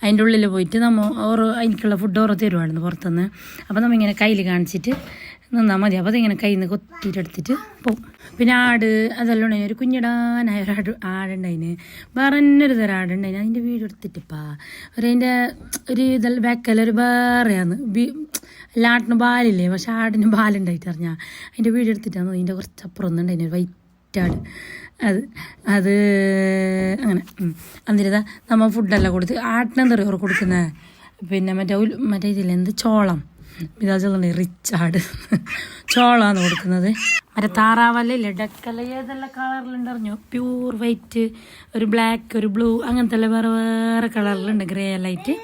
അതിൻ്റെ ഉള്ളിൽ പോയിട്ട് നമ്മൾ അതിനുള്ള ഫുഡ് ഓരോ തരുവായിരുന്നു പുറത്തുനിന്ന്. അപ്പോൾ നമ്മളിങ്ങനെ കയ്യിൽ കാണിച്ചിട്ട് നിന്നാൽ മതി. അപ്പോൾ അതിങ്ങനെ കയ്യിൽ നിന്ന് കൊത്തിയിട്ടെടുത്തിട്ട് പോവും. പിന്നെ ആട് അതെല്ലാം ഉണ്ടായി, ഒരു കുഞ്ഞിടാനായ ആടുണ്ടായിന്, വേറെ തന്നെ ഒരു തരം ആടുണ്ടായിന്. അതിൻ്റെ വീഡിയോ എടുത്തിട്ടിപ്പാ അതിൻ്റെ ഒരു ഇതെല്ലാം ബാക്കെല്ലാം ഒരു വേറെയാണ്. ആട്ടിന് പാലില്ലേ, പക്ഷെ ആടിന് പാലുണ്ടായിട്ട് അറിഞ്ഞാൽ അതിൻ്റെ വീഡിയോ എടുത്തിട്ടാണ്. അതിൻ്റെ കുറച്ചപ്പുറം ഒന്നുണ്ടായിന് ഒരു വൈറ്റ് ആട്. അത് അങ്ങനെ അന്നിരുതാ നമ്മൾ ഫുഡെല്ലാം കൊടുത്ത് ആട്ടിനെന്താ പറയുക കൊടുക്കുന്നത്. പിന്നെ മറ്റേ ഇതില്ല എന്ത് ചോളം ഇതാച്ചുള്ള റിച്ച് ആട് ചോളാണ് കൊടുക്കുന്നത്. മറ്റേ താറാവല്ലേ ഡക്കല്ല ഏതെല്ലാം കളറിലുണ്ടറിഞ്ഞു, പ്യൂർ വൈറ്റ്, ഒരു ബ്ലാക്ക്, ഒരു ബ്ലൂ, അങ്ങനത്തെ എല്ലാം വേറെ കളറിലുണ്ട്, ഗ്രേ ലൈറ്റ്.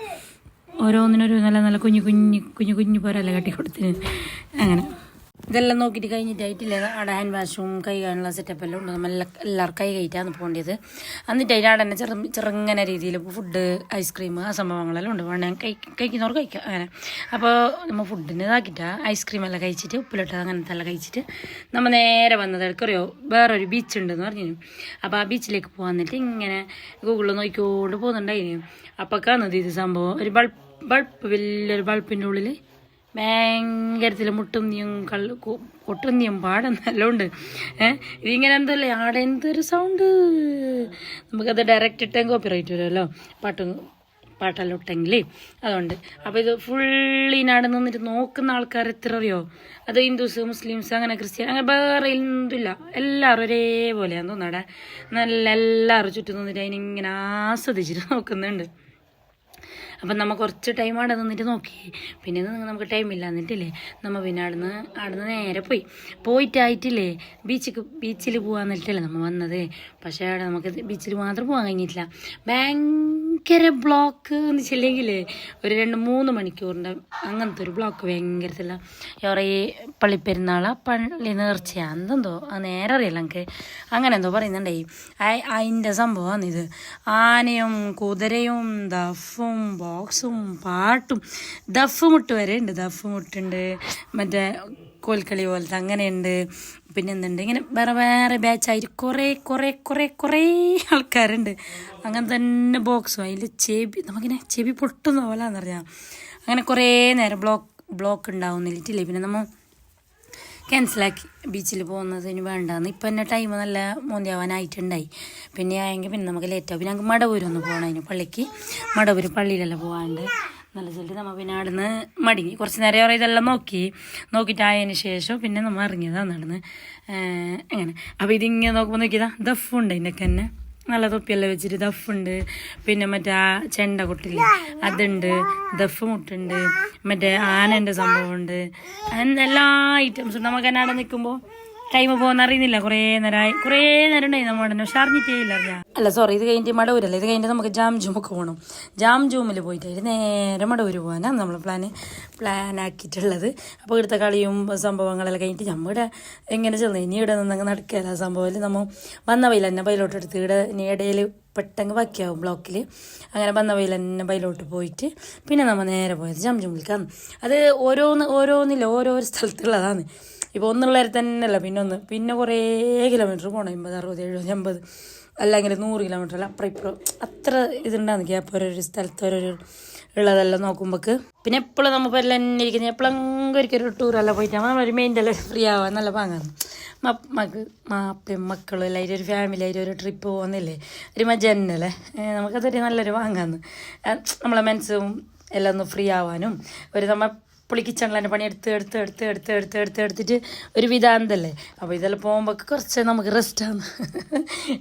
ഓരോന്നിനൊരു നല്ല കുഞ്ഞു പോരല്ലേ കട്ടി കൊടുത്തിന്. അങ്ങനെ ഇതെല്ലാം നോക്കിയിട്ട് കഴിഞ്ഞിട്ടായിട്ടില്ലേ അവിടെ ഹാൻഡ് വാഷും കൈ കാണുള്ള സെറ്റപ്പെല്ലാം ഉണ്ട്. എല്ലാവർക്കും കൈ കഴിയിട്ടാണ് പോകേണ്ടത്. എന്നിട്ടായിട്ട് അവിടെ തന്നെ ചെറുങ്ങനെ രീതിയിൽ ഫുഡ് ഐസ്ക്രീം ആ സംഭവങ്ങളെല്ലാം ഉണ്ട്. വേണം കഴിക്കുന്നവർക്ക് കഴിക്കാം അങ്ങനെ. അപ്പോൾ നമ്മൾ ഫുഡിന് ഇതാക്കിയിട്ട് ഐസ്ക്രീമെല്ലാം കഴിച്ചിട്ട് ഉപ്പിലിട്ട് അങ്ങനത്തെ എല്ലാം കഴിച്ചിട്ട് നമ്മൾ നേരെ വന്നത് എടുക്കറിയോ വേറൊരു ബീച്ച് ഉണ്ടെന്ന് പറഞ്ഞു. അപ്പോൾ ആ ബീച്ചിലേക്ക് പോകാന്നിട്ട് ഇങ്ങനെ ഗൂഗിളിൽ നോക്കിക്കൊണ്ട് പോകുന്നുണ്ടായിരുന്നു. അപ്പോൾ കാണുന്നത് ഇത് സംഭവം ഒരു ബൾബ് വലിയൊരു ബൾബിൻ്റെ ഉള്ളിൽ ഭയങ്കരത്തിൽ കൊട്ടുന്നിയും പാടെന്നെല്ലാം ഉണ്ട്. ഇതിങ്ങനെ എന്തല്ലേ ആടെ എന്തൊരു സൗണ്ട്, നമുക്കത് ഡയറക്റ്റ് ഇട്ടാൽ കോപ്പിറൈറ്റ് വരുമല്ലോ പാട്ടെല്ലാം ഇട്ടെങ്കിൽ അതുകൊണ്ട്. അപ്പോൾ ഇത് ഫുള്ളിനാട് നിന്നിട്ട് നോക്കുന്ന ആൾക്കാർ എത്ര അറിയോ, അത് ഹിന്ദുസ് മുസ്ലിംസ് അങ്ങനെ ക്രിസ്ത്യൻ അങ്ങനെ വേറെ എന്തില്ല, എല്ലാവരും ഒരേപോലെയാന്ന് തോന്നാടെ. എല്ലാവരും ചുറ്റും നിന്നിട്ട് അതിനിങ്ങനെ ആസ്വദിച്ചിട്ട് നോക്കുന്നുണ്ട്. അപ്പം നമ്മൾ കുറച്ച് ടൈം അവിടെ നിന്നിട്ട് നോക്കി. പിന്നെ നമുക്ക് ടൈമില്ല എന്നിട്ടില്ലേ നമ്മൾ പിന്നെ അവിടുന്ന് നേരെ പോയിട്ടായിട്ടില്ലേ ബീച്ചിൽ പോകാൻ എന്നിട്ടല്ലേ നമ്മൾ വന്നത്. പക്ഷേ അവിടെ നമുക്ക് ബീച്ചിൽ മാത്രം പോകാൻ കഴിഞ്ഞിട്ടില്ല. ഭയങ്കര ബ്ലോക്ക് എന്ന് വെച്ചില്ലെങ്കിലേ ഒരു 2-3 മണിക്കൂറിൻ്റെ അങ്ങനത്തെ ഒരു ബ്ലോക്ക് ഭയങ്കരത്തില്ല. കുറേ പള്ളിപ്പെരുന്നാളാ പള്ളി നേർച്ചയാ എന്തെന്തോ നേരെ അറിയില്ല എനിക്ക്, അങ്ങനെ എന്തോ പറയുന്നുണ്ടായി. അതിൻ്റെ സംഭവമാണ് ഇത്. ആനയും കുതിരയും ദഫും ബോക്സും പാട്ടും, ദഫ് മുട്ട് വരെ ഉണ്ട്. ദഫ് മുട്ടുണ്ട്, മറ്റേ കോൽക്കളി പോലത്തെ അങ്ങനെയുണ്ട്. പിന്നെ എന്തുണ്ട്, ഇങ്ങനെ വേറെ വേറെ ബാച്ചായിട്ട് കുറേ ആൾക്കാരുണ്ട്. അങ്ങനെ തന്നെ ബോക്സും അതിൽ നമുക്കിങ്ങനെ ചെവി പൊട്ടുന്ന പോലെ എന്നറിയാം. അങ്ങനെ കുറേ നേരം ബ്ലോക്ക് ഉണ്ടാവുന്നില്ലേ. പിന്നെ നമ്മൾ ക്യാൻസലാക്കി ബീച്ചിൽ പോകുന്നതിന് വേണ്ടാന്ന്. ഇപ്പം തന്നെ ടൈം നല്ല മോന്തിയാവാനായിട്ടുണ്ടായി. പിന്നെ ആയെങ്കിൽ പിന്നെ നമുക്ക് ലേറ്റാവും. പിന്നെ ഞങ്ങൾക്ക് മടവൂരൊന്ന് പോകണം, അതിന് പള്ളിക്ക് മടവൂർ പള്ളിയിലെല്ലാം പോകാണ്ട് നല്ല ചെല്ലിട്ട് നമ്മൾ പിന്നെ അവിടുന്ന് മടങ്ങി. കുറച്ച് നേരം ഇതെല്ലാം നോക്കിയിട്ടായതിന് ശേഷം പിന്നെ നമ്മൾ ഇറങ്ങിയതാണ് നടന്ന് അങ്ങനെ. അപ്പോൾ ഇതിങ്ങനെ നോക്കുമ്പോൾ നോക്കിയതാ ദഫുണ്ട് ഇതിൻ്റെയൊക്കെ തന്നെ നല്ല തൊപ്പിയെല്ലാം വെച്ചിട്ട് ദഫുണ്ട്. പിന്നെ മറ്റേ ആ ചെണ്ട കൊട്ടില്ലേ അതുണ്ട്, ദഫ് മുട്ടുണ്ട്, മറ്റേ ആനൻ്റെ സംഭവമുണ്ട്. എല്ലാ ഐറ്റംസും നമുക്ക് തന്നെ അവിടെ നിൽക്കുമ്പോൾ ടൈം പോകുന്ന അറിയുന്നില്ല. കുറേ നേരം ഉണ്ടായി നമ്മൾ തന്നെ, പക്ഷെ അറിഞ്ഞിട്ടേ ഇല്ല. അല്ല സോറി, ഇത് കഴിഞ്ഞിട്ട് മടവൂരല്ല, ഇത് കഴിഞ്ഞിട്ട് നമുക്ക് ജാംജൂമൊക്കെ പോകണം. ജാംജൂമിൽ പോയിട്ട് നേരെ മടവൂർ പോകാനാണ് നമ്മൾ പ്ലാൻ ആക്കിയിട്ടുള്ളത്. അപ്പോൾ ഇവിടുത്തെ കളിയും സംഭവങ്ങളെല്ലാം കഴിഞ്ഞിട്ട് നമ്മുടെ എങ്ങനെ ചെന്നു ഇനി ഇവിടെ നിന്നങ്ങ് നടക്കില്ല സംഭവത്തിൽ. നമ്മൾ വന്ന വൈല തന്നെ ബൈലോട്ട് എടുത്ത് ഇനി ഇടയിൽ പെട്ടെന്ന് ബാക്കിയാവും ബ്ലോക്കിൽ. അങ്ങനെ വന്ന വൈല തന്നെ ബൈലോട്ട് പോയിട്ട് പിന്നെ നമ്മൾ നേരെ പോയത് ജാംജൂമിലേക്കാണ്. അത് ഓരോന്നില്ല ഓരോരോ സ്ഥലത്തുള്ളതാണ്. ഇപ്പോൾ ഒന്നുള്ളവരെ തന്നെയല്ല പിന്നെ കുറേ കിലോമീറ്റർ പോകണം. 50, 60, 70, 80 അല്ലെങ്കിൽ 100 കിലോമീറ്റർ അല്ല അപ്പുറം ഇപ്പുറം അത്ര ഇതുണ്ടാകുന്ന ഗ്യാപ്പ് ഓരോരു സ്ഥലത്ത് ഓരോരോ ഉള്ളതെല്ലാം നോക്കുമ്പോൾക്ക്. പിന്നെ എപ്പോഴും നമ്മൾ എല്ലാം തന്നെ ഇരിക്കുന്നത് എപ്പോഴെങ്കിലും ഒരിക്കലും ടൂറെല്ലാം പോയിട്ട് നമ്മളൊരു മെയിൻ്റെല്ലാം ഫ്രീ ആവാൻ നല്ല പാങ്ങാണ്. മാപ്പയും മക്കളും എല്ലാവരും ഒരു ഫാമിലി ആയിട്ട് ഒരു ട്രിപ്പ് പോകുന്നില്ലേ, ഒരു മജ തന്നെയല്ലേ. നമുക്കതൊരു നല്ലൊരു പാങ്ങാന്ന്. നമ്മളെ മനസ്സും എല്ലാം ഒന്ന് ഫ്രീ ആവാനും നമ്മൾ കിച്ചണിൽ തന്നെ പണി എടുത്തിട്ട് ഒരു വിധാന്തല്ലേ. അപ്പോൾ ഇതെല്ലാം പോകുമ്പോൾ കുറച്ച് നമുക്ക് റെസ്റ്റാണ്.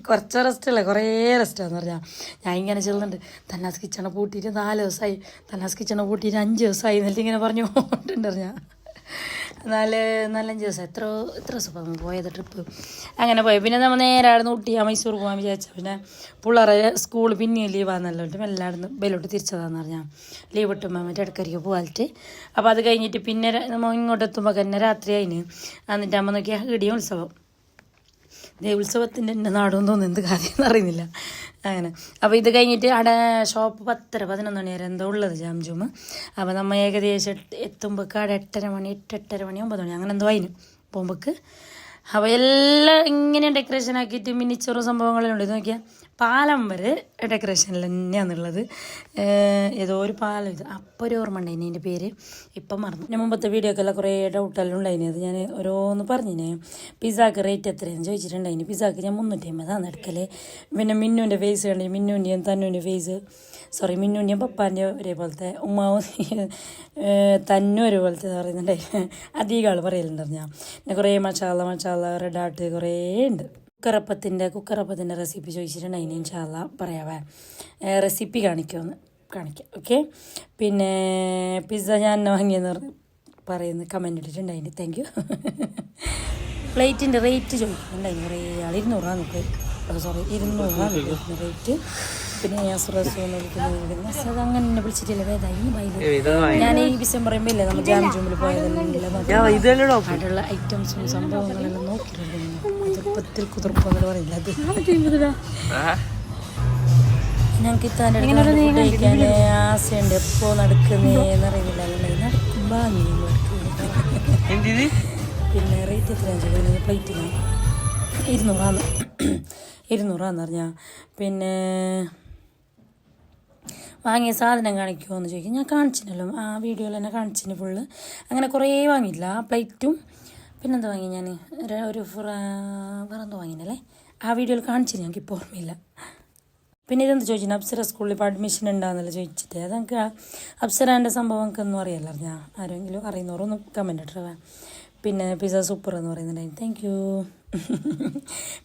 കുറച്ച് റെസ്റ്റല്ല കുറേ റെസ്റ്റാന്ന് പറഞ്ഞാൽ. ഞാൻ ഇങ്ങനെ ചെല്ലുന്നുണ്ട് തന്നാസ് കിച്ചണ പൂട്ടിയിട്ട് 4 ദിവസമായി, തന്നാസ് കിച്ചണ പൂട്ടിയിട്ട് 5 ദിവസമായി എന്നിട്ട് ഇങ്ങനെ പറഞ്ഞു പോയിട്ടുണ്ട് പറഞ്ഞാൽ. 4-5 ദിവസം എത്ര ദിവസം നമ്മൾ പോയത് ട്രിപ്പ്. അങ്ങനെ പോയി പിന്നെ നമ്മൾ നേരെ ആടുന്ന് ഊട്ടി മൈസൂർ പോകാൻ വിചാരിച്ച. പിന്നെ പിള്ളേരെ സ്കൂൾ പിന്നെയും ലീവാന്നല്ലോ, എല്ലായിടുന്ന് ബെല്ലോട്ട് തിരിച്ചതാന്ന് പറഞ്ഞാൽ ലീവ് ഇട്ടുമ്പോൾ മറ്റേ ഇടയ്ക്കരിക്ക് പോകാനിട്ട്. അപ്പോൾ അത് കഴിഞ്ഞിട്ട് പിന്നെ നമ്മൾ ഇങ്ങോട്ട് എത്തുമ്പോൾ തന്നെ രാത്രി അതിന് എന്നിട്ട് അമ്മ നോക്കിയാൽ ഇടിയ ഉത്സവം. ഉത്സവത്തിൻ്റെ എൻ്റെ നാടും തോന്നുന്നു, എന്ത് കാര്യമെന്ന് അറിയുന്നില്ല. അങ്ങനെ അപ്പോൾ ഇത് കഴിഞ്ഞിട്ട് അവിടെ ഷോപ്പ് 10-11 മണി വരെ എന്തോ ഉള്ളത് ജാംജൂം. അപ്പോൾ നമ്മൾ ഏകദേശം എത്തുമ്പോഴേക്ക് അവിടെ 8:30 മണി 9 മണി അങ്ങനെ എന്തോ അതിന് പോകുമ്പോഴേക്ക്. അപ്പോൾ എല്ലാം ഇങ്ങനെ ഡെക്കറേഷൻ ആക്കിയിട്ട് മിനിച്ചോറും സംഭവങ്ങളെല്ലാം ഉണ്ട്. ഇത് നോക്കിയാൽ പാലം വരെ ഡെക്കറേഷനിൽ തന്നെയാണുള്ളത്. ഏതോ ഒരു പാലം, ഇത് അപ്പോൾ ഒരു ഓർമ്മ ഉണ്ടായിന് അതിൻ്റെ പേര്, ഇപ്പം മറന്നു. ഞാൻ മുമ്പത്തെ വീഡിയോക്കെല്ലാം കുറേ ഡൗട്ടെല്ലാം ഉണ്ടായിന്, അത് ഞാൻ ഓരോന്ന് പറഞ്ഞിന്. പിസ്സാക്ക് റേറ്റ് എത്രയാണെന്ന് ചോദിച്ചിട്ടുണ്ടായിന്. പിസ്സാക്ക് ഞാൻ 350 എടുക്കൽ. പിന്നെ മിന്നുവിൻ്റെ ഫേസ് കണ്ടി, മിന്നുവിൻ്റെയും തന്നുവിൻ്റെ ഫേസ്, സോറി മിന്നുവിൻ്റെയും പപ്പാൻ്റെ ഒരേപോലത്തെ, ഉമ്മാവും തന്നും ഒരേപോലത്തെ പറയുന്നുണ്ടായി. അധികം ആൾ പറയലുണ്ടായിരുന്നു ഞാൻ. പിന്നെ കുറേ മസാല റെഡ് ആർട്ട് കുറേ ഉണ്ട്. കുക്കറപ്പത്തിൻ്റെ റെസിപ്പി ചോദിച്ചിട്ടുണ്ട്. അതിന് ഇൻഷാല്ല പറയാവേ, റെസിപ്പി കാണിക്കാം. ഓക്കെ. പിന്നെ പിസ്സ ഞാൻ വാങ്ങിയെന്ന് പറയുന്നത് കമൻറ്റ് ഇട്ടിട്ടുണ്ട്. അതിന് താങ്ക് യു. പ്ലേറ്റിൻ്റെ റേറ്റ് ചോദിക്കുന്നുണ്ട്. അതിന് കുറേ ആൾ 200 റേറ്റ്. പിന്നെ യാസുറസെന്ന് വിളിക്കുന്നത് അത് അങ്ങനെ വിളിച്ചിട്ടില്ല. ഞാൻ ഈ വിഷയം പറയുമ്പോൾ ഇല്ലേ നമ്മൾ ജാംജൂമിൽ പോയതെല്ലാം അവിടെയുള്ള ഐറ്റംസും സംഭവങ്ങളെല്ലാം നോക്കിയിട്ടുണ്ട്. കുതിർപ്പത്തിൽ കുതിർപ്പെന്ന് പറയില്ല, അത് ഞങ്ങൾക്ക് ഇത്താൻ്റെ കഴിക്കാൻ ആശയുണ്ട്. എപ്പോൾ നടക്കുന്നേന്നറിയില്ല, നടക്കുമ്പോൾ പിന്നെ റേറ്റ് എത്രയാണെന്ന് ചോദിക്കുന്നത് പ്ലേറ്റിന് 200 പറഞ്ഞാൽ. പിന്നെ വാങ്ങിയ സാധനം കാണിക്കുമോ എന്ന് ചോദിക്കും. ഞാൻ കാണിച്ചിട്ടല്ലോ ആ വീഡിയോയിൽ തന്നെ കാണിച്ചിന് ഫുള്ള്. അങ്ങനെ കുറേ വാങ്ങിയില്ല. ആ പ്ലേറ്റും പിന്നെന്താ വാങ്ങി ഞാൻ ഒരു വേറെന്തോ വാങ്ങിനല്ലേ, ആ വീഡിയോയിൽ കാണിച്ചില്ല, ഞങ്ങൾക്ക് ഇപ്പോൾ ഓർമ്മയില്ല. പിന്നെ ഇതെന്ത് ചോദിച്ചു, അപ്സര സ്കൂളിൽ ഇപ്പോൾ അഡ്മിഷൻ ഉണ്ടാകുന്നല്ലോ ചോദിച്ചിട്ട്. അതെനിക്ക് അപ്സരാൻ്റെ സംഭവം എനിക്കൊന്നും അറിയാമല്ലോ. ഞാൻ ആരെങ്കിലും അറിയുന്നവരൊന്ന് കമൻറ്റ് ഇട്ടേ. പിന്നെ പിസ്സ സൂപ്പർ എന്ന് പറയുന്നുണ്ടായി. Thank you.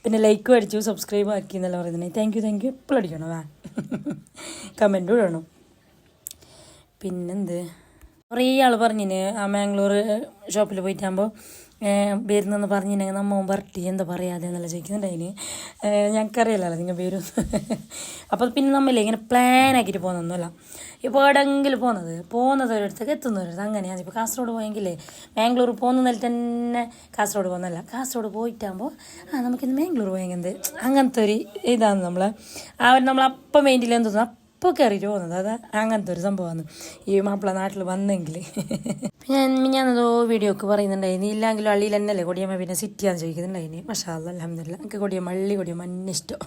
പിന്നെ ലൈക്കും അടിച്ചു, സബ്സ്ക്രൈബ് ആക്കി എന്നല്ല പറയുന്നുണ്ടായി. Thank you. ഇപ്പോൾ അടിക്കണം കമൻറ്റും ഇടണം. പിന്നെന്ത് കുറേ ആൾ പറഞ്ഞിന് ആ മാംഗ്ലൂർ ഷോപ്പിൽ പോയിട്ടാകുമ്പോൾ വരുന്നെന്ന് പറഞ്ഞിട്ടുണ്ടെങ്കിൽ നമ്മ വരട്ടി എന്താ പറയാതെ എന്നല്ല ചോദിക്കുന്നുണ്ടായിന്. ഞങ്ങൾക്കറിയില്ലല്ലോ നിങ്ങൾ വരും. അപ്പോൾ പിന്നെ നമ്മളില്ലേ ഇങ്ങനെ പ്ലാൻ ആക്കിയിട്ട് പോകുന്നൊന്നുമല്ല. ഇപ്പോൾ എവിടെയെങ്കിലും പോകുന്നത് ഒരിടത്തേക്ക് എത്തുന്നൊരിടത്ത് അങ്ങനെയാണ്. ഇപ്പോൾ കാസർഗോഡ് പോയെങ്കിലേ മാംഗ്ലൂർ പോകുന്നതിൽ തന്നെ കാസർഗോഡ് പോകുന്നതല്ല, കാസർഗോഡ് പോയിട്ടാകുമ്പോൾ നമുക്കിന്ന് മാംഗ്ലൂർ പോയെങ്കിൽ അങ്ങനത്തെ ഒരു ഇതാണ് നമ്മളപ്പം മെയിൻറ്റിൽ എന്ത് തോന്നുന്നു അപ്പോൾ കയറിയിട്ട് പോകുന്നത്. അത് അങ്ങനത്തെ ഒരു സംഭവമാണ് ഈ മാപ്പിള നാട്ടിൽ വന്നെങ്കിൽ. ഞാനതോ വീഡിയോ ഒക്കെ പറയുന്നുണ്ടായിരുന്നു. ഇല്ലെങ്കിലും അള്ളിയിൽ തന്നെയല്ലേ കൊടിയമ്മ പിന്നെ സിറ്റിയാന്ന് ചോദിക്കുന്നുണ്ടായിന്. മാഷാ അല്ലാഹ് അൽഹംദുലില്ലാഹ്. എനിക്ക് കൊടിയമ്മ കൊടിയമ്മ എന്നെ ഇഷ്ടം.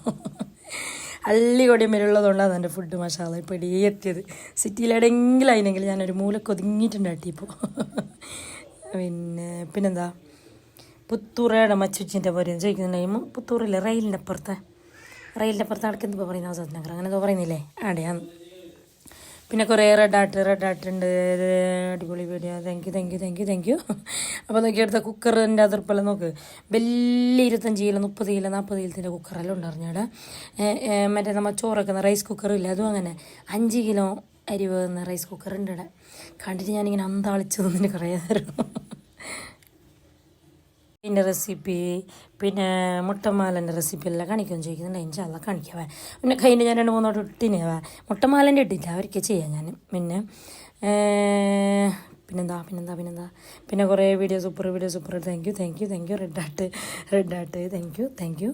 കൊടിയമ്മയിലുള്ളതുകൊണ്ടാണ് എൻ്റെ ഫുഡ് മാഷാ അല്ലാഹ് ഇപ്പോൾ എത്തിയത്. സിറ്റിയിലെവിടെയെങ്കിലും അതിനെങ്കിൽ ഞാനൊരു മൂലക്ക് ഒതുങ്ങിയിട്ടുണ്ടാട്ടി ഇപ്പോൾ. പിന്നെന്താ പുത്തൂറയുടെ മച്ചുച്ചിൻ്റെ പോലെ ചോദിക്കുന്നുണ്ടായിരുന്നു. പുത്തൂറില്ലേ റെയിലിൻ്റെ അപ്പുറത്ത് നടക്കുന്നത് പറയുന്ന ആസാദ് നഗർ അങ്ങനെ എന്തോ പറയുന്നില്ലേ, അവിടെയാണ്. പിന്നെ കുറേ റെഡ് ആർട്ട് ഉണ്ട്. അടിപൊളി വീഡിയോ. Thank you. അപ്പോൾ നോക്കിയെടുത്ത കുക്കറിൻ്റെ അതിർപ്പെല്ലാം നോക്ക്. വലിയ 25 കിലോ 30 കിലോ 40 കിലത്തിൻ്റെ കുക്കറെല്ലാം ഉണ്ടായിരുന്നു അവിടെ. മറ്റേ നമ്മൾ ചോറൊക്കുന്ന റൈസ് കുക്കറില്ല, അതും അങ്ങനെ 5 കിലോ അരി വേകുന്ന റൈസ് കുക്കർ ഉണ്ട് ഇവിടെ. കണ്ടിട്ട് ഞാനിങ്ങനെ അന്താളിച്ച് തന്നിട്ട് കുറേ നേരം. ഇതിൻ്റെ റെസിപ്പി പിന്നെ മുട്ടമാലൻ്റെ റെസിപ്പി എല്ലാം കാണിക്കുമെന്ന് ചോദിക്കുന്നുണ്ട്. ഇൻഷാല്ലാ കാണിക്കാവേ. പിന്നെ കയ്യിൽ ഞാൻ 2-3 ഇട്ടിനേവാ. മുട്ടമാലൻ്റെ ഇട്ടില്ല, അവർക്ക് ചെയ്യാം ഞാൻ. പിന്നെന്താ പിന്നെ കുറേ video super thank you red art thank you.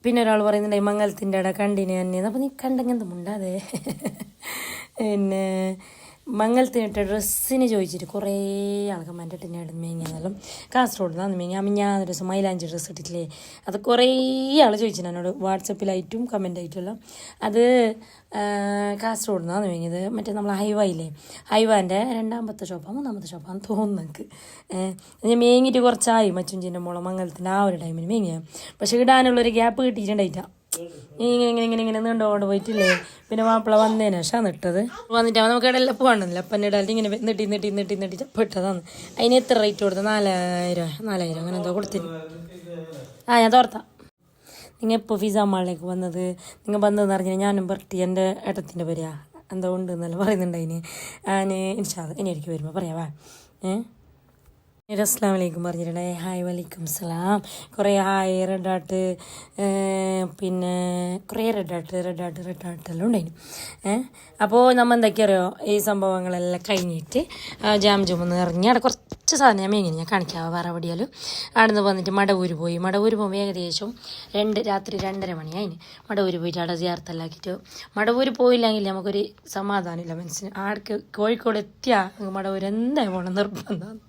പിന്നെ ഒരാൾ പറയുന്നുണ്ടായി മംഗലത്തിൻ്റെ ഇട കണ്ടിന് തന്നെ. അപ്പോൾ നീ കണ്ടെങ്കിൽ എന്തുമുണ്ടാതെ. പിന്നെ മംഗലത്തിനിട്ട ഡ്രസ്സിന് ചോദിച്ചിട്ട് കുറേ ആൾ കമൻറ്റ് ഇട്ടിട്ട് മേങ്ങിയെന്നാലും കാസർഗോഡ് നിന്നാണ് മേങ്ങി. ഞാൻ ഒരു ദിവസം മൈലാഞ്ചി ഡ്രസ്സ് ഇട്ടിട്ടില്ലേ, അത് കുറേ ആൾ ചോദിച്ചിട്ട് എന്നോട് വാട്സപ്പിലായിട്ടും കമൻ്റായിട്ടുമെല്ലാം. അത് കാസർഗോഡ് നിന്നാണ് മേങ്ങിയത്. മറ്റേ നമ്മൾ ഹൈവാൻ്റെ 2ാമത്തെ ഷോപ്പാണ് 3ാമത്തെ ഷോപ്പാന്ന് തോന്നുന്നു എനിക്ക്. ഞാൻ മേങ്ങിയിട്ട് കുറച്ചായി മച്ചുഞ്ചിൻ്റെ മോളെ മംഗലത്തിൻ്റെ ആ ഒരു ടൈമിന് മേങ്ങിയ. പക്ഷേ ഇടാനുള്ളൊരു ഗ്യാപ്പ് കിട്ടിയിട്ടുണ്ടായിട്ടാ. ഇങ്ങനെ നീണ്ടോണ്ട് പോയിട്ടില്ലേ. പിന്നെ മാപ്പിള വന്നതിന് ശേഷമാണ് ഇട്ടത്. വന്നിട്ടാകുമ്പോൾ നമുക്ക് ഇടയിലെല്ലാം പോകണമെന്നില്ല. അപ്പം ഇടാണ്ട് ഇങ്ങനെ നെട്ടി പെട്ടതാണ്. അതിന് എത്ര റേറ്റ് കൊടുത്തത്? 4000 അങ്ങനെ എന്തോ കൊടുത്തിന്. ഞാൻ തോർത്താം. നിങ്ങൾ എപ്പോൾ ഫിസ മാളിലേക്ക് വന്നത്? നിങ്ങൾ വന്നതെന്ന് അറിഞ്ഞാൽ ഞാനും ബർട്ടി എൻ്റെ ഏട്ടത്തിൻ്റെ പേരാ എന്തോ ഉണ്ട് എന്നല്ല പറയുന്നുണ്ടതിന്. ഇൻഷാ അല്ലാഹ് ഇനി എനിക്ക് വരുമ്പോൾ പറയാവാ. അസ്സലാമു അലൈക്കും പറഞ്ഞിട്ടുണ്ടേ. ഹായ് വലൈക്കും സലാം. കുറേ ഹായ് റെഡ് ആർട്ട് പിന്നെ കുറേ റെഡ് ആർട്ടെല്ലാം ഉണ്ടായിരുന്നു. അപ്പോൾ നമ്മൾ എന്തൊക്കെയാ അറിയോ, ഈ സംഭവങ്ങളെല്ലാം കഴിഞ്ഞിട്ട് ജാംജുമെന്ന് ഇറങ്ങി അവിടെ കുറച്ച് സാധനം ഞാൻ മേങ്ങിന് ഞാൻ കാണിക്കാം വേറെ എവിടെയാലും. അവിടെ നിന്ന് വന്നിട്ട് മടവൂര് പോകുമ്പോൾ ഏകദേശം രാത്രി 2:30 മണിയായിന്. മടവൂര് പോയിട്ട് അവിടെ സിയാർത്തെല്ലാക്കിയിട്ട് മടവൂര് പോയില്ലെങ്കിൽ നമുക്കൊരു സമാധാനമില്ല മനസ്സിന്. ആർക്ക് കോഴിക്കോട് എത്തിയാൽ മടവൂര് എന്തായാലും പോകണം നിർബന്ധമാണ്.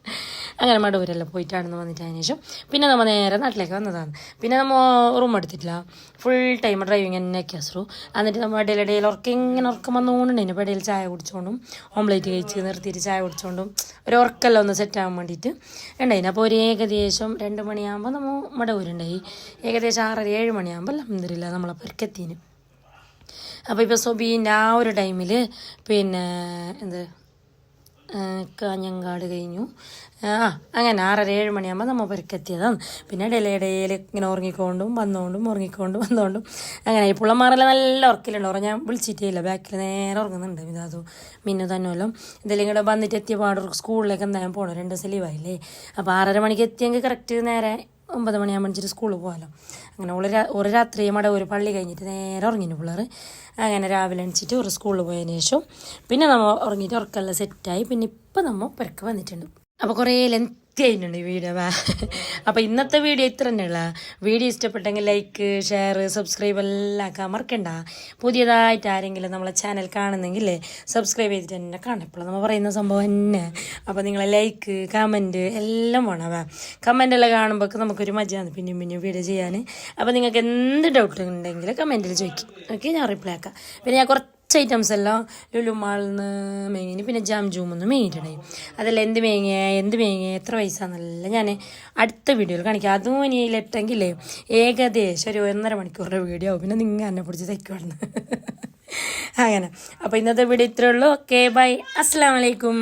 അങ്ങനെ മടവൂരെല്ലാം പോയിട്ട് അവിടെ നിന്ന് വന്നിട്ട് അതിന് ശേഷം പിന്നെ നമ്മൾ നേരെ നാട്ടിലേക്ക് വന്നതാണ്. പിന്നെ നമ്മൾ റൂം എടുത്തിട്ടില്ല, ഫുൾ ടൈം ഡ്രൈവിങ് തന്നെ കാസറു. എന്നിട്ട് നമ്മൾ ഇടയിൽ ഉറക്കം വന്നുകൊണ്ടുണ്ടായിരുന്നു. അപ്പോൾ ഇടയിൽ ചായ കുടിച്ചുകൊണ്ടും ഓംലേറ്റ് കഴിച്ച് നിർത്തിയിട്ട് ചായ കുടിച്ചുകൊണ്ടും ഒരു ഉറക്കെല്ലാം ഒന്ന് സെറ്റാകാൻ വേണ്ടിയിട്ട് ഉണ്ടായിരുന്നു. അപ്പോൾ ഒരു ഏകദേശം 2 മണിയാകുമ്പോൾ നമ്മൾ മടവൂരുണ്ടായി. ഏകദേശം 6:30-7 മണിയാകുമ്പോൾ അൽഹംദുലില്ലാ നമ്മളെ പെരക്കെത്തിന്. അപ്പോൾ ഇപ്പോൾ സൊബീൻ്റെ ആ ഒരു ടൈമിൽ പിന്നെ കാഞ്ഞങ്ങാട് കഴിഞ്ഞു. അങ്ങനെ 6:30-7 മണിയാകുമ്പോൾ നമ്മൾ പെരക്കെത്തിയതാണ്. പിന്നെ ഇടയിൽ ഇങ്ങനെ ഉറങ്ങിക്കൊണ്ടും വന്നുകൊണ്ടും അങ്ങനെ ഈ പുള്ളന്മാരെല്ലാം നല്ല ഉറക്കിലുണ്ട്. ഞാൻ വിളിച്ചിട്ടേ ഇല്ല, ബാക്കിൽ നേരെ ഉറങ്ങുന്നുണ്ട്. ഇതോ മിന്നു തന്നെയല്ലോ ഇതെല്ലാം ഇങ്ങോട്ട് വന്നിട്ട് എത്തിയ പാട് സ്കൂളിലേക്ക് എന്തായാലും പോകണം. 2 ദിവസം ലീവായില്ലേ. അപ്പോൾ 6:30 മണിക്ക് എത്തിയെങ്കിൽ കറക്റ്റ് നേരെ 9 മണിയാകുമ്പോൾ വെച്ചിട്ട് സ്കൂളിൽ പോകാമല്ലോ. അങ്ങനെ ഒരു രാത്രി ഒരു പള്ളി കഴിഞ്ഞിട്ട് നേരെ ഉറങ്ങിന് പിള്ളേർ. അങ്ങനെ രാവിലെ എണിച്ചിട്ട് ഒരു സ്കൂളിൽ പോയതിന് ശേഷം പിന്നെ നമ്മൾ ഉറങ്ങിയിട്ട് ഉറക്കെല്ലാം സെറ്റായി. പിന്നെ ഇപ്പം നമ്മൾ പെരക്ക് വന്നിട്ടുണ്ട്. അപ്പോൾ കുറേ ലെങ്തി ആയിട്ടുണ്ട് ഈ വീഡിയോ. അപ്പോൾ ഇന്നത്തെ വീഡിയോ ഇത്ര തന്നെയുള്ള. വീഡിയോ ഇഷ്ടപ്പെട്ടെങ്കിൽ ലൈക്ക് ഷെയർ സബ്സ്ക്രൈബ് എല്ലാം ആക്കാൻ മറക്കണ്ട. പുതിയതായിട്ട് ആരെങ്കിലും നമ്മളെ ചാനൽ കാണുന്നെങ്കിലേ സബ്സ്ക്രൈബ് ചെയ്തിട്ട് തന്നെ കാണാം. ഇപ്പോൾ നമ്മൾ പറയുന്ന സംഭവം തന്നെ. അപ്പോൾ നിങ്ങളെ ലൈക്ക് കമൻറ്റ് എല്ലാം വേണം. കമൻറ്റെല്ലാം കാണുമ്പോൾ നമുക്കൊരു മജയാണ് പിന്നെയും വീഡിയോ ചെയ്യാൻ. അപ്പോൾ നിങ്ങൾക്ക് എന്ത് ഡൗട്ട് ഉണ്ടെങ്കിൽ കമൻറ്റിൽ ചോദിക്കും. ഓക്കെ, ഞാൻ റിപ്ലൈ ആക്കാം. പിന്നെ ഞാൻ കുറച്ച് ഐറ്റംസ് എല്ലാം ലുലു മാളിൽ നിന്ന് മേങ്ങിന്. പിന്നെ ജാംജൂമൊന്നും മേങ്ങിയിട്ടുണ്ടായി. അതെല്ലാം എന്ത് മേങ്ങിയ എത്ര പൈസയെന്നല്ല ഞാൻ അടുത്ത വീഡിയോയിൽ കാണിക്കാം. അതും ഇനി ഇല്ലെങ്കിലേ ഏകദേശം ഒരു 1.5 മണിക്കൂറിൻ്റെ വീഡിയോ ആവും. പിന്നെ നിങ്ങൾ എന്നെ പിടിച്ച് തയ്ക്കുവാണ് അങ്ങനെ. അപ്പോൾ ഇന്നത്തെ വീഡിയോ ഇത്രയേ ഉള്ളൂ. ഓക്കെ ബൈ, അസ്സലാമു അലൈക്കും.